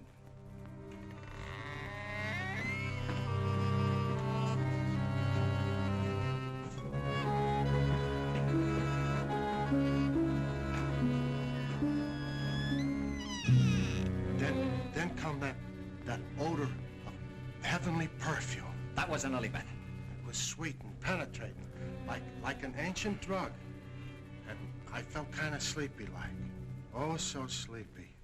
Then come that odor of heavenly perfume. That wasn't Lilibet. It was sweet and penetrating, like an ancient drug. And I felt kind of sleepy-like. Oh, so sleepy.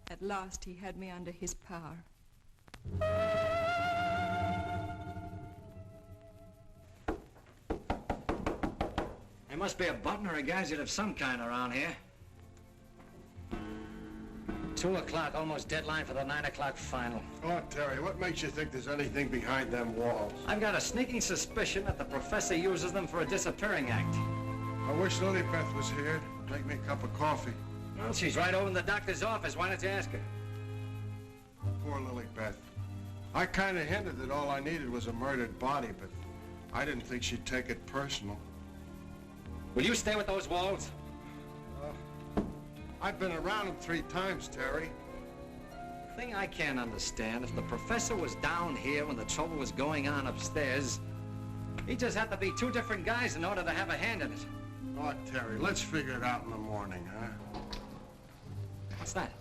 At last, he had me under his power. There must be a button or a gadget of some kind around here. 2 o'clock, almost deadline for the 9 o'clock final. Oh, Terry, what makes you think there's anything behind them walls? I've got a sneaking suspicion that the professor uses them for a disappearing act. I wish Lilibet was here to make me a cup of coffee. Well, she's right over in the doctor's office. Why don't you ask her? Poor Lilibet. I kind of hinted that all I needed was a murdered body, but I didn't think she'd take it personal. Will you stay with those walls? I've been around them 3 times, Terry. Thing I can't understand, if the professor was down here when the trouble was going on upstairs, he just had to be 2 different guys in order to have a hand in it. Oh, Terry, let's figure it out in the morning, huh? What's that?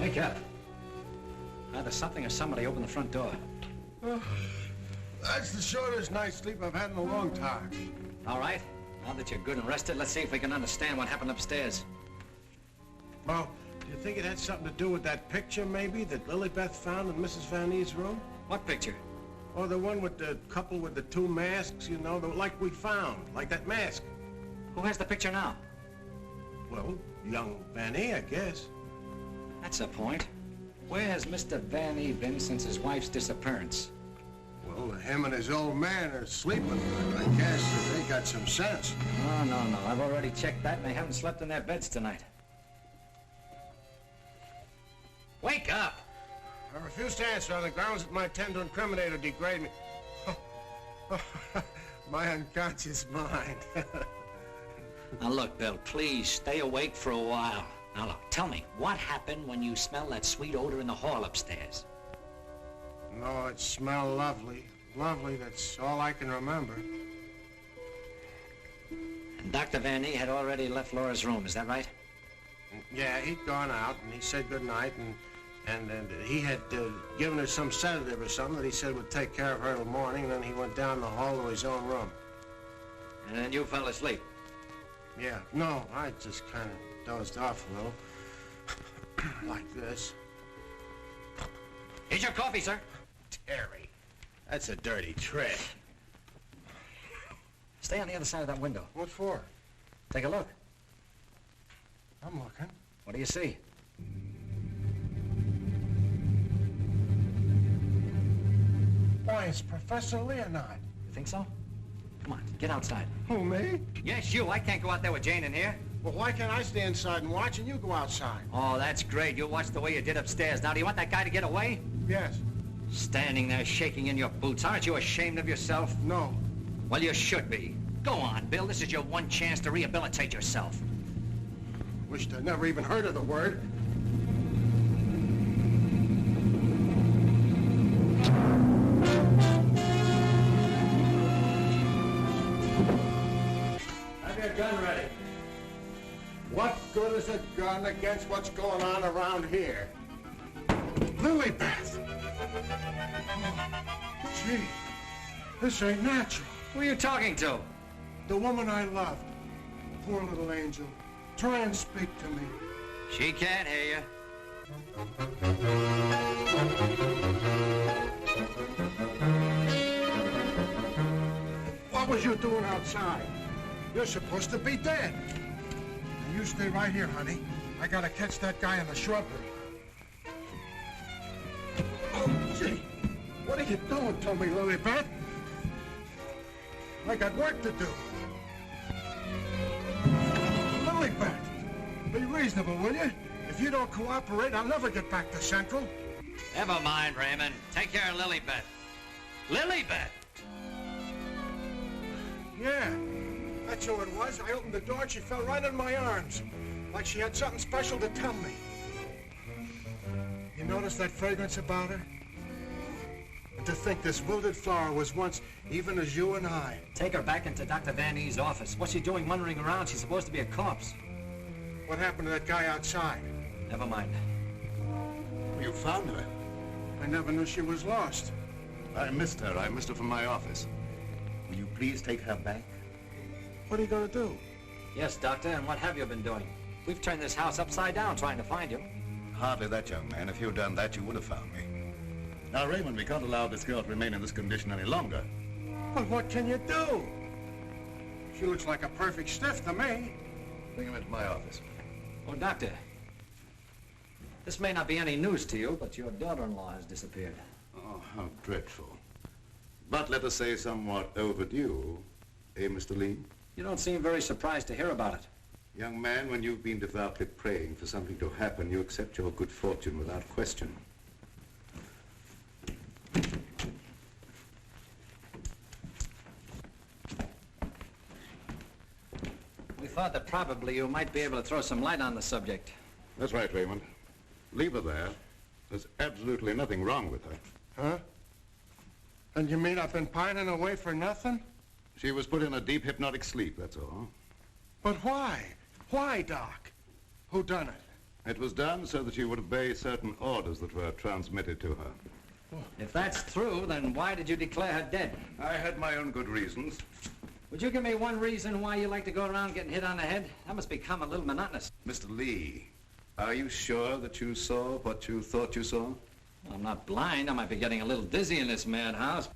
Wake up. Either something or somebody opened the front door. Oh, that's the shortest night's sleep I've had in a long time. All right. Now that you're good and rested, let's see if we can understand what happened upstairs. Well, do you think it had something to do with that picture, maybe, that Lilibet found in Mrs. Van E's room? What picture? Oh, the one with the couple with the 2 masks, you know, like we found, like that mask. Who has the picture now? Well, young Van E, I guess. That's the point. Where has Mr. Van E been since his wife's disappearance? Well, him and his old man are sleeping. I guess they got some sense. Oh, no. I've already checked that, and they haven't slept in their beds tonight. Wake up! I refuse to answer on the grounds that my attempt to incriminate or degrade me. My unconscious mind. Now, look, Bill, please stay awake for a while. Now, look, tell me, what happened when you smelled that sweet odor in the hall upstairs? No, it smelled lovely. Lovely, that's all I can remember. And Dr. Van E had already left Laura's room, is that right? Yeah, he'd gone out, and he said goodnight, and he had given her some sedative or something that he said would take care of her till morning, and then he went down the hall to his own room. And then you fell asleep? Yeah, no, I just kind of dozed off a little. Like this. Here's your coffee, sir. Terry, that's a dirty trick. Stay on the other side of that window. What for? Take a look. I'm looking. What do you see? Why, it's Professor Leonard. You think so? Come on, get outside. Who, me? Yes, you. I can't go out there with Jane in here. Well, why can't I stay inside and watch and you go outside? Oh, that's great. You watch the way you did upstairs. Now, do you want that guy to get away? Yes. Standing there shaking in your boots. Aren't you ashamed of yourself? No. Well, you should be. Go on, Bill. This is your one chance to rehabilitate yourself. Wished I'd never even heard of the word. Have your gun ready. What good is a gun against what's going on around here? Lilybeth! Oh, gee, this ain't natural. Who are you talking to? The woman I loved. Poor little angel. Try and speak to me. She can't hear you. What was you doing outside? You're supposed to be dead. Now you stay right here, honey. I gotta catch that guy in the shrubbery. Oh, gee. What are you doing to me, Lilybeth? I got work to do. Lilybeth, be reasonable, will you? If you don't cooperate, I'll never get back to Central. Never mind, Raymond. Take care of Lilybeth. Lilybeth! Yeah, that's who it was. I opened the door and she fell right in my arms. Like she had something special to tell me. You notice that fragrance about her? And to think this wilted flower was once even as you and I. Take her back into Dr. Van E's office. What's she doing wandering around? She's supposed to be a corpse. What happened to that guy outside? Never mind. You found her. I never knew she was lost. I missed her. I missed her from my office. Will you please take her back? What are you going to do? Yes, Doctor, and what have you been doing? We've turned this house upside down trying to find you. Hardly that, young man. If you'd done that, you would have found me. Now, Raymond, we can't allow this girl to remain in this condition any longer. But what can you do? She looks like a perfect stiff to me. Bring him into my office. Oh, Doctor, this may not be any news to you, but your daughter-in-law has disappeared. Oh, how dreadful. But let us say somewhat overdue, eh, Mr. Lee? You don't seem very surprised to hear about it. Young man, when you've been devoutly praying for something to happen, you accept your good fortune without question. We thought that probably you might be able to throw some light on the subject. That's right, Raymond. Leave her there. There's absolutely nothing wrong with her. Huh? And you mean I've been pining away for nothing? She was put in a deep hypnotic sleep, that's all. But why? Why, Doc? Who done it? It was done so that she would obey certain orders that were transmitted to her. If that's true, then why did you declare her dead? I had my own good reasons. Would you give me one reason why you like to go around getting hit on the head? That must become a little monotonous. Mr. Lee, are you sure that you saw what you thought you saw? I'm not blind. I might be getting a little dizzy in this madhouse.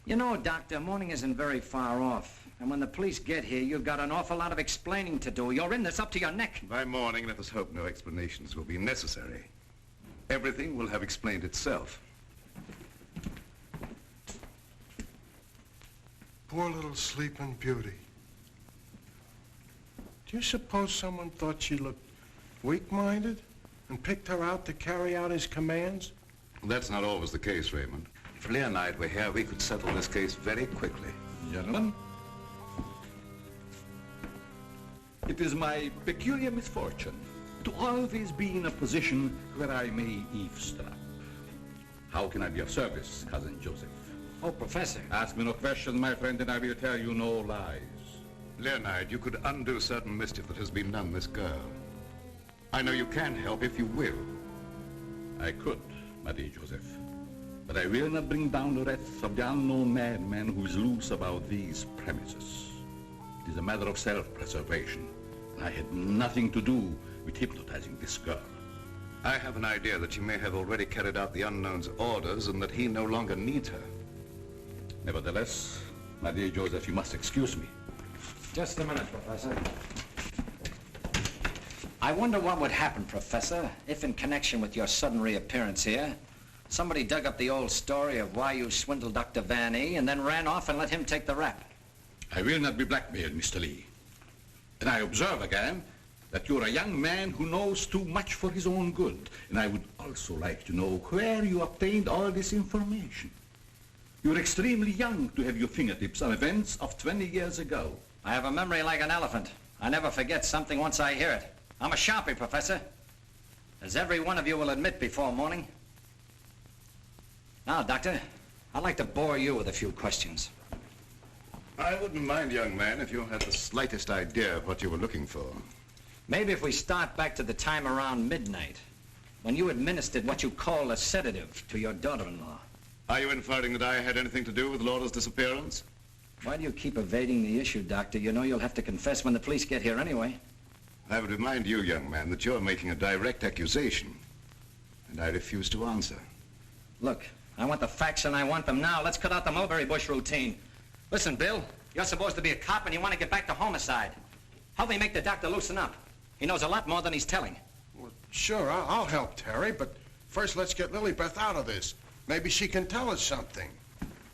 You know, Doctor, morning isn't very far off. And when the police get here, you've got an awful lot of explaining to do. You're in this up to your neck. By morning, let us hope no explanations will be necessary. Everything will have explained itself. Poor little sleeping beauty. Do you suppose someone thought she looked weak-minded and picked her out to carry out his commands? That's not always the case, Raymond. If Leah and I were here, we could settle this case very quickly. Gentlemen, it is my peculiar misfortune to always be in a position where I may eavesdrop. How can I be of service, Cousin Joseph? Oh, Professor. Ask me no questions, my friend, and I will tell you no lies. Leonard, you could undo certain mischief that has been done this girl. I know you can help if you will. I could, my dear Joseph. But I will not bring down the wrath of the unknown madman who is loose about these premises. It is a matter of self-preservation. I had nothing to do with hypnotizing this girl. I have an idea that she may have already carried out the unknown's orders and that he no longer needs her. Nevertheless, my dear Joseph, you must excuse me. Just a minute, Professor. I wonder what would happen, Professor, if in connection with your sudden reappearance here, somebody dug up the old story of why you swindled Dr. Van E. and then ran off and let him take the rap. I will not be blackmailed, Mr. Lee. And I observe again that you're a young man who knows too much for his own good. And I would also like to know where you obtained all this information. You're extremely young to have your fingertips on events of 20 years ago. I have a memory like an elephant. I never forget something once I hear it. I'm a sharpie, Professor, as every one of you will admit before morning. Now, Doctor, I'd like to bore you with a few questions. I wouldn't mind, young man, if you had the slightest idea of what you were looking for. Maybe if we start back to the time around midnight, when you administered what you call a sedative to your daughter-in-law. Are you inferring that I had anything to do with Laura's disappearance? Why do you keep evading the issue, Doctor? You know you'll have to confess when the police get here anyway. I would remind you, young man, that you're making a direct accusation, and I refuse to answer. Look, I want the facts and I want them now. Let's cut out the mulberry bush routine. Listen, Bill, you're supposed to be a cop and you want to get back to homicide. Help me make the doctor loosen up. He knows a lot more than he's telling. Well, sure, I'll help Terry, but first let's get Lilybeth out of this. Maybe she can tell us something.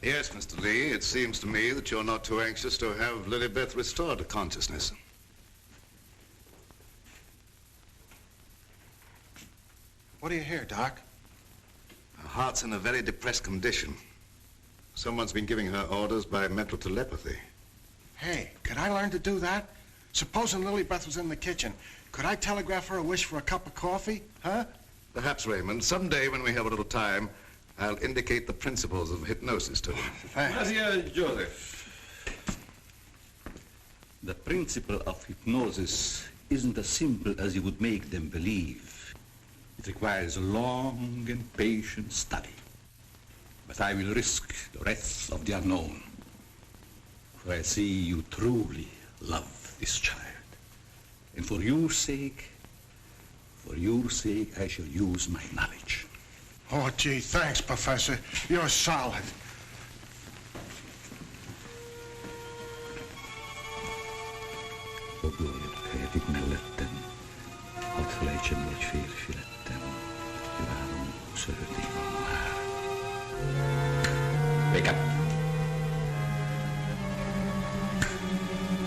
Yes, Mr. Lee, it seems to me that you're not too anxious to have Lilybeth restored to consciousness. What do you hear, Doc? Her heart's in a very depressed condition. Someone's been giving her orders by mental telepathy. Hey, could I learn to do that? Supposing Lilybeth was in the kitchen, could I telegraph her a wish for a cup of coffee, huh? Perhaps, Raymond, someday when we have a little time, I'll indicate the principles of hypnosis to her. Thanks. My dear Joseph, the principle of hypnosis isn't as simple as you would make them believe. It requires a long and patient study. But I will risk the wrath of the unknown. For I see you truly love this child. And for your sake, I shall use my knowledge. Oh, gee, thanks, Professor. You're solid. Ik melletten, het geleidje met vier filetten, waarom ze het niet maar. Wake up.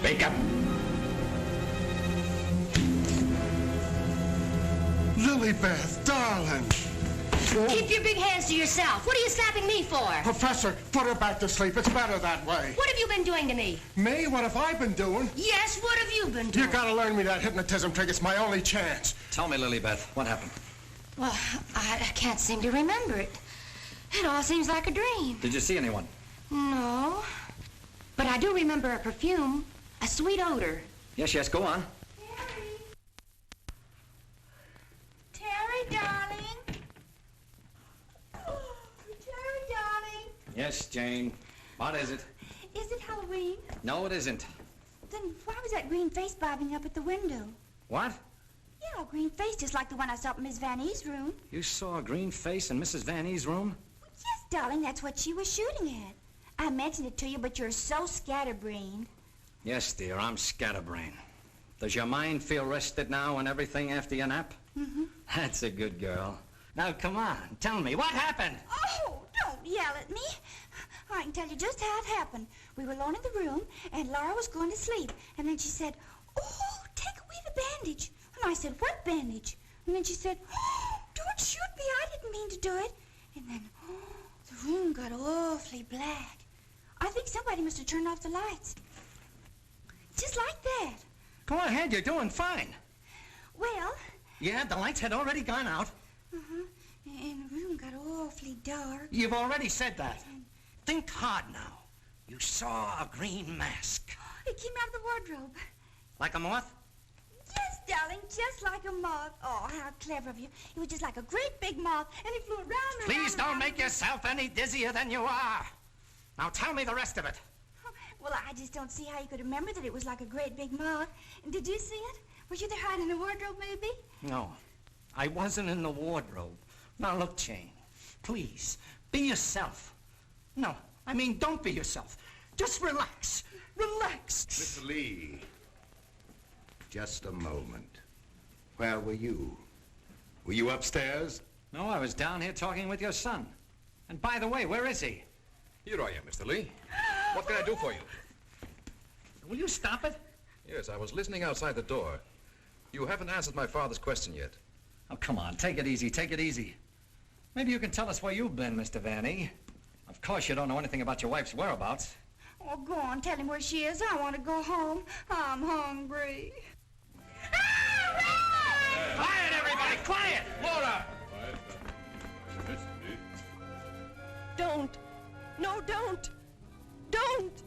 Wake up. Lilybeth, darling. Keep your big hands to yourself. What are you slapping me for? Professor, put her back to sleep. It's better that way. What have you been doing to me? Me? What have I been doing? Yes, what have you been doing? You gotta learn me that hypnotism trick. It's my only chance. Tell me, Lilybeth, what happened? Well, I can't seem to remember it. It all seems like a dream. Did you see anyone? No. But I do remember a perfume, a sweet odor. Yes, go on. Terry, darling. Oh, Terry, darling. Yes, Jane. What is it? Is it Halloween? No, it isn't. Then why was that green face bobbing up at the window? What? Yeah, a green face just like the one I saw up in Miss Van E's room. You saw a green face in Mrs. Van E's room? Well, yes, darling, that's what she was shooting at. I mentioned it to you, but you're so scatterbrained. Yes, dear, I'm scatterbrained. Does your mind feel rested now and everything after your nap? Mm-hmm. That's a good girl. Now, come on, tell me, what happened? Oh, don't yell at me. I can tell you just how it happened. We were alone in the room, and Laura was going to sleep. And then she said, oh, take away the bandage. And I said, what bandage? And then she said, oh, don't shoot me. I didn't mean to do it. And then, the room got awfully black. I think somebody must have turned off the lights. Just like that. Go ahead, you're doing fine. Well... Yeah, the lights had already gone out. Uh-huh. And the room got awfully dark. You've already said that. Think hard now. You saw a green mask. It came out of the wardrobe. Like a moth? Yes, darling, just like a moth. Oh, how clever of you. He was just like a great big moth, and he flew around and Please around don't and make around. yourself any dizzier than you are. Now tell me the rest of it. Well, I just don't see how you could remember that it was like a great big moth. And did you see it? Were you there hiding in the wardrobe, maybe? No, I wasn't in the wardrobe. Now look, Jane, please, be yourself. No, I mean, don't be yourself. Just relax. Relax. Mr. Lee, just a moment. Where were you? Were you upstairs? No, I was down here talking with your son. And by the way, where is he? Here I am, Mr. Lee. What can I do for you? Will you stop it? Yes, I was listening outside the door. You haven't answered my father's question yet. Oh, come on, take it easy, take it easy. Maybe you can tell us where you've been, Mr. Vanny. Of course you don't know anything about your wife's whereabouts. Oh, go on, tell him where she is. I want to go home. I'm hungry. Quiet, everybody, quiet! Laura! Don't. No, don't. Don't.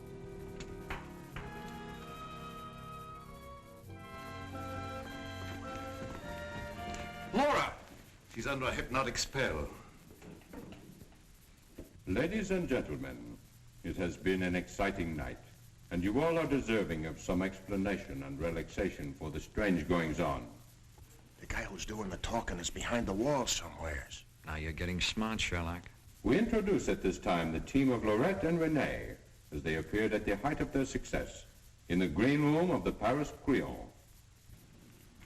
Laura! She's under a hypnotic spell. Ladies and gentlemen, it has been an exciting night, and you all are deserving of some explanation and relaxation for the strange goings-on. The guy who's doing the talking is behind the wall somewheres. Now you're getting smart, Sherlock. We introduce at this time the team of Lorette and Renee as they appeared at the height of their success in the green room of the Paris Crillon.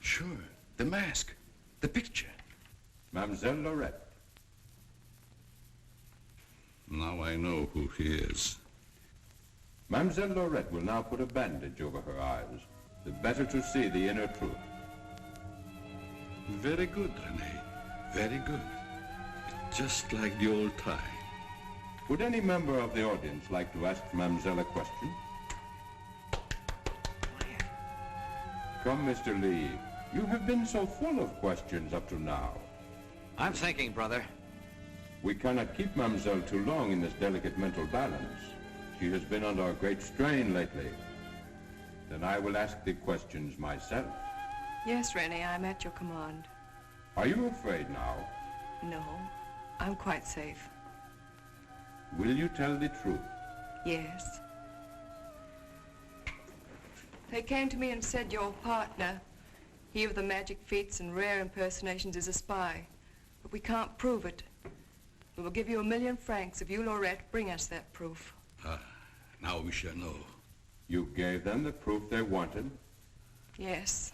Sure. The mask. The picture. Mademoiselle Lorette. Now I know who he is. Mademoiselle Lorette will now put a bandage over her eyes, the better to see the inner truth. Very good, Renee. Very good. Just like the old time. Would any member of the audience like to ask Mademoiselle a question? Come, Mr. Lee. You have been so full of questions up to now. I'm thinking, brother. We cannot keep Mademoiselle too long in this delicate mental balance. She has been under a great strain lately. Then I will ask the questions myself. Yes, Rennie, I'm at your command. Are you afraid now? No, I'm quite safe. Will you tell the truth? Yes. They came to me and said your partner, he of the magic feats and rare impersonations, is a spy. But we can't prove it. We will give you 1,000,000 francs if you, Lorette, bring us that proof. Now we shall know. You gave them the proof they wanted? Yes.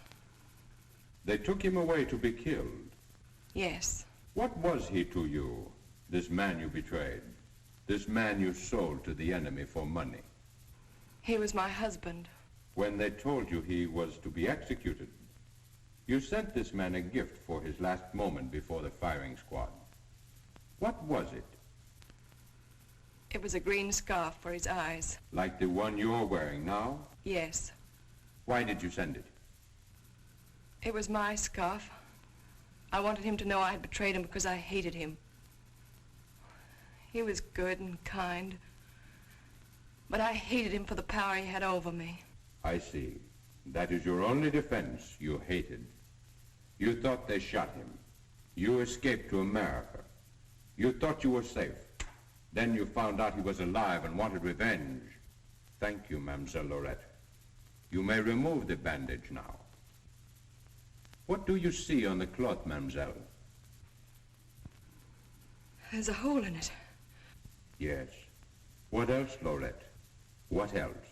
They took him away to be killed? Yes. What was he to you, this man you betrayed? This man you sold to the enemy for money? He was my husband. When they told you he was to be executed, you sent this man a gift for his last moment before the firing squad. What was it? It was a green scarf for his eyes. Like the one you're wearing now? Yes. Why did you send it? It was my scarf. I wanted him to know I had betrayed him because I hated him. He was good and kind, but I hated him for the power he had over me. I see. That is your only defense. You hated. You thought they shot him. You escaped to America. You thought you were safe. Then you found out he was alive and wanted revenge. Thank you, Mademoiselle Lorette. You may remove the bandage now. What do you see on the cloth, Mademoiselle? There's a hole in it. Yes. What else, Lorette? What else?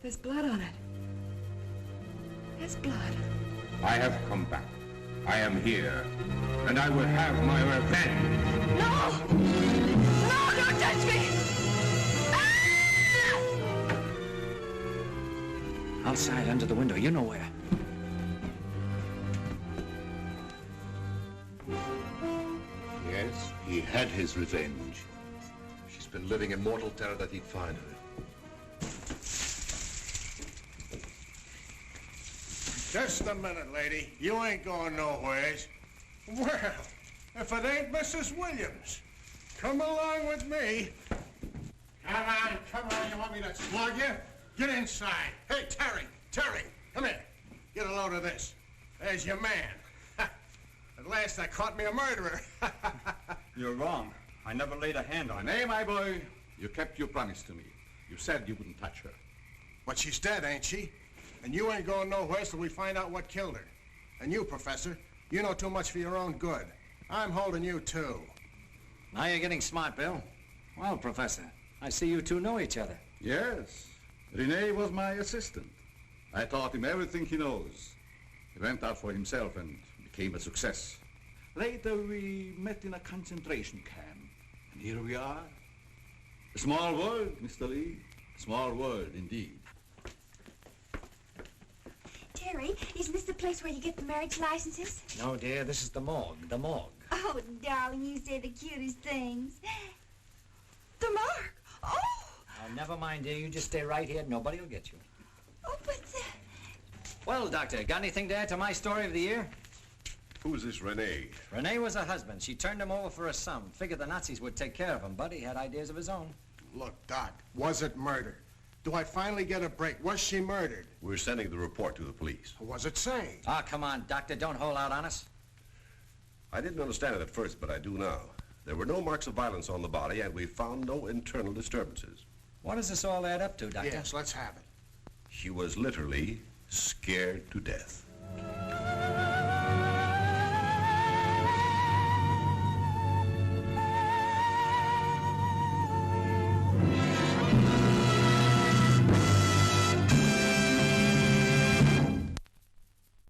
There's blood on it. There's blood. I have come back. I am here. And I will have my revenge. No! No, don't touch me! Outside, under the window, you know where. Yes, he had his revenge. She's been living in mortal terror that he'd find her. Just a minute, lady. You ain't going nowheres. Well, if it ain't Mrs. Williams, come along with me. Come on. You want me to slug you? Get inside. Hey, Terry, come here. Get a load of this. There's your man. At last I caught me a murderer. You're wrong. I never laid a hand on her. Nay, my boy, you kept your promise to me. You said you wouldn't touch her. But she's dead, ain't she? And you ain't going nowhere till we find out what killed her. And you, Professor, you know too much for your own good. I'm holding you, too. Now you're getting smart, Bill. Well, Professor, I see you two know each other. Yes. Rene was my assistant. I taught him everything he knows. He went out for himself and became a success. Later, we met in a concentration camp. And here we are. A small world, Mr. Lee. A small world, indeed. Terry, isn't this the place where you get the marriage licenses? No, dear, this is the morgue, the morgue. Oh, darling, you say the cutest things. The mark. Oh! Oh, never mind, dear. You just stay right here. Nobody will get you. Oh, but... Well, Doctor, got anything to add to my story of the year? Who's this Rene? Rene was a husband. She turned him over for a sum. Figured the Nazis would take care of him, but he had ideas of his own. Look, Doc, was it murder? Do I finally get a break? Was she murdered? We're sending the report to the police. What was it say? Ah, come on, Doctor. Don't hold out on us. I didn't understand it at first, but I do now. There were no marks of violence on the body, and we found no internal disturbances. What does this all add up to, Doctor? Yes, let's have it. She was literally scared to death.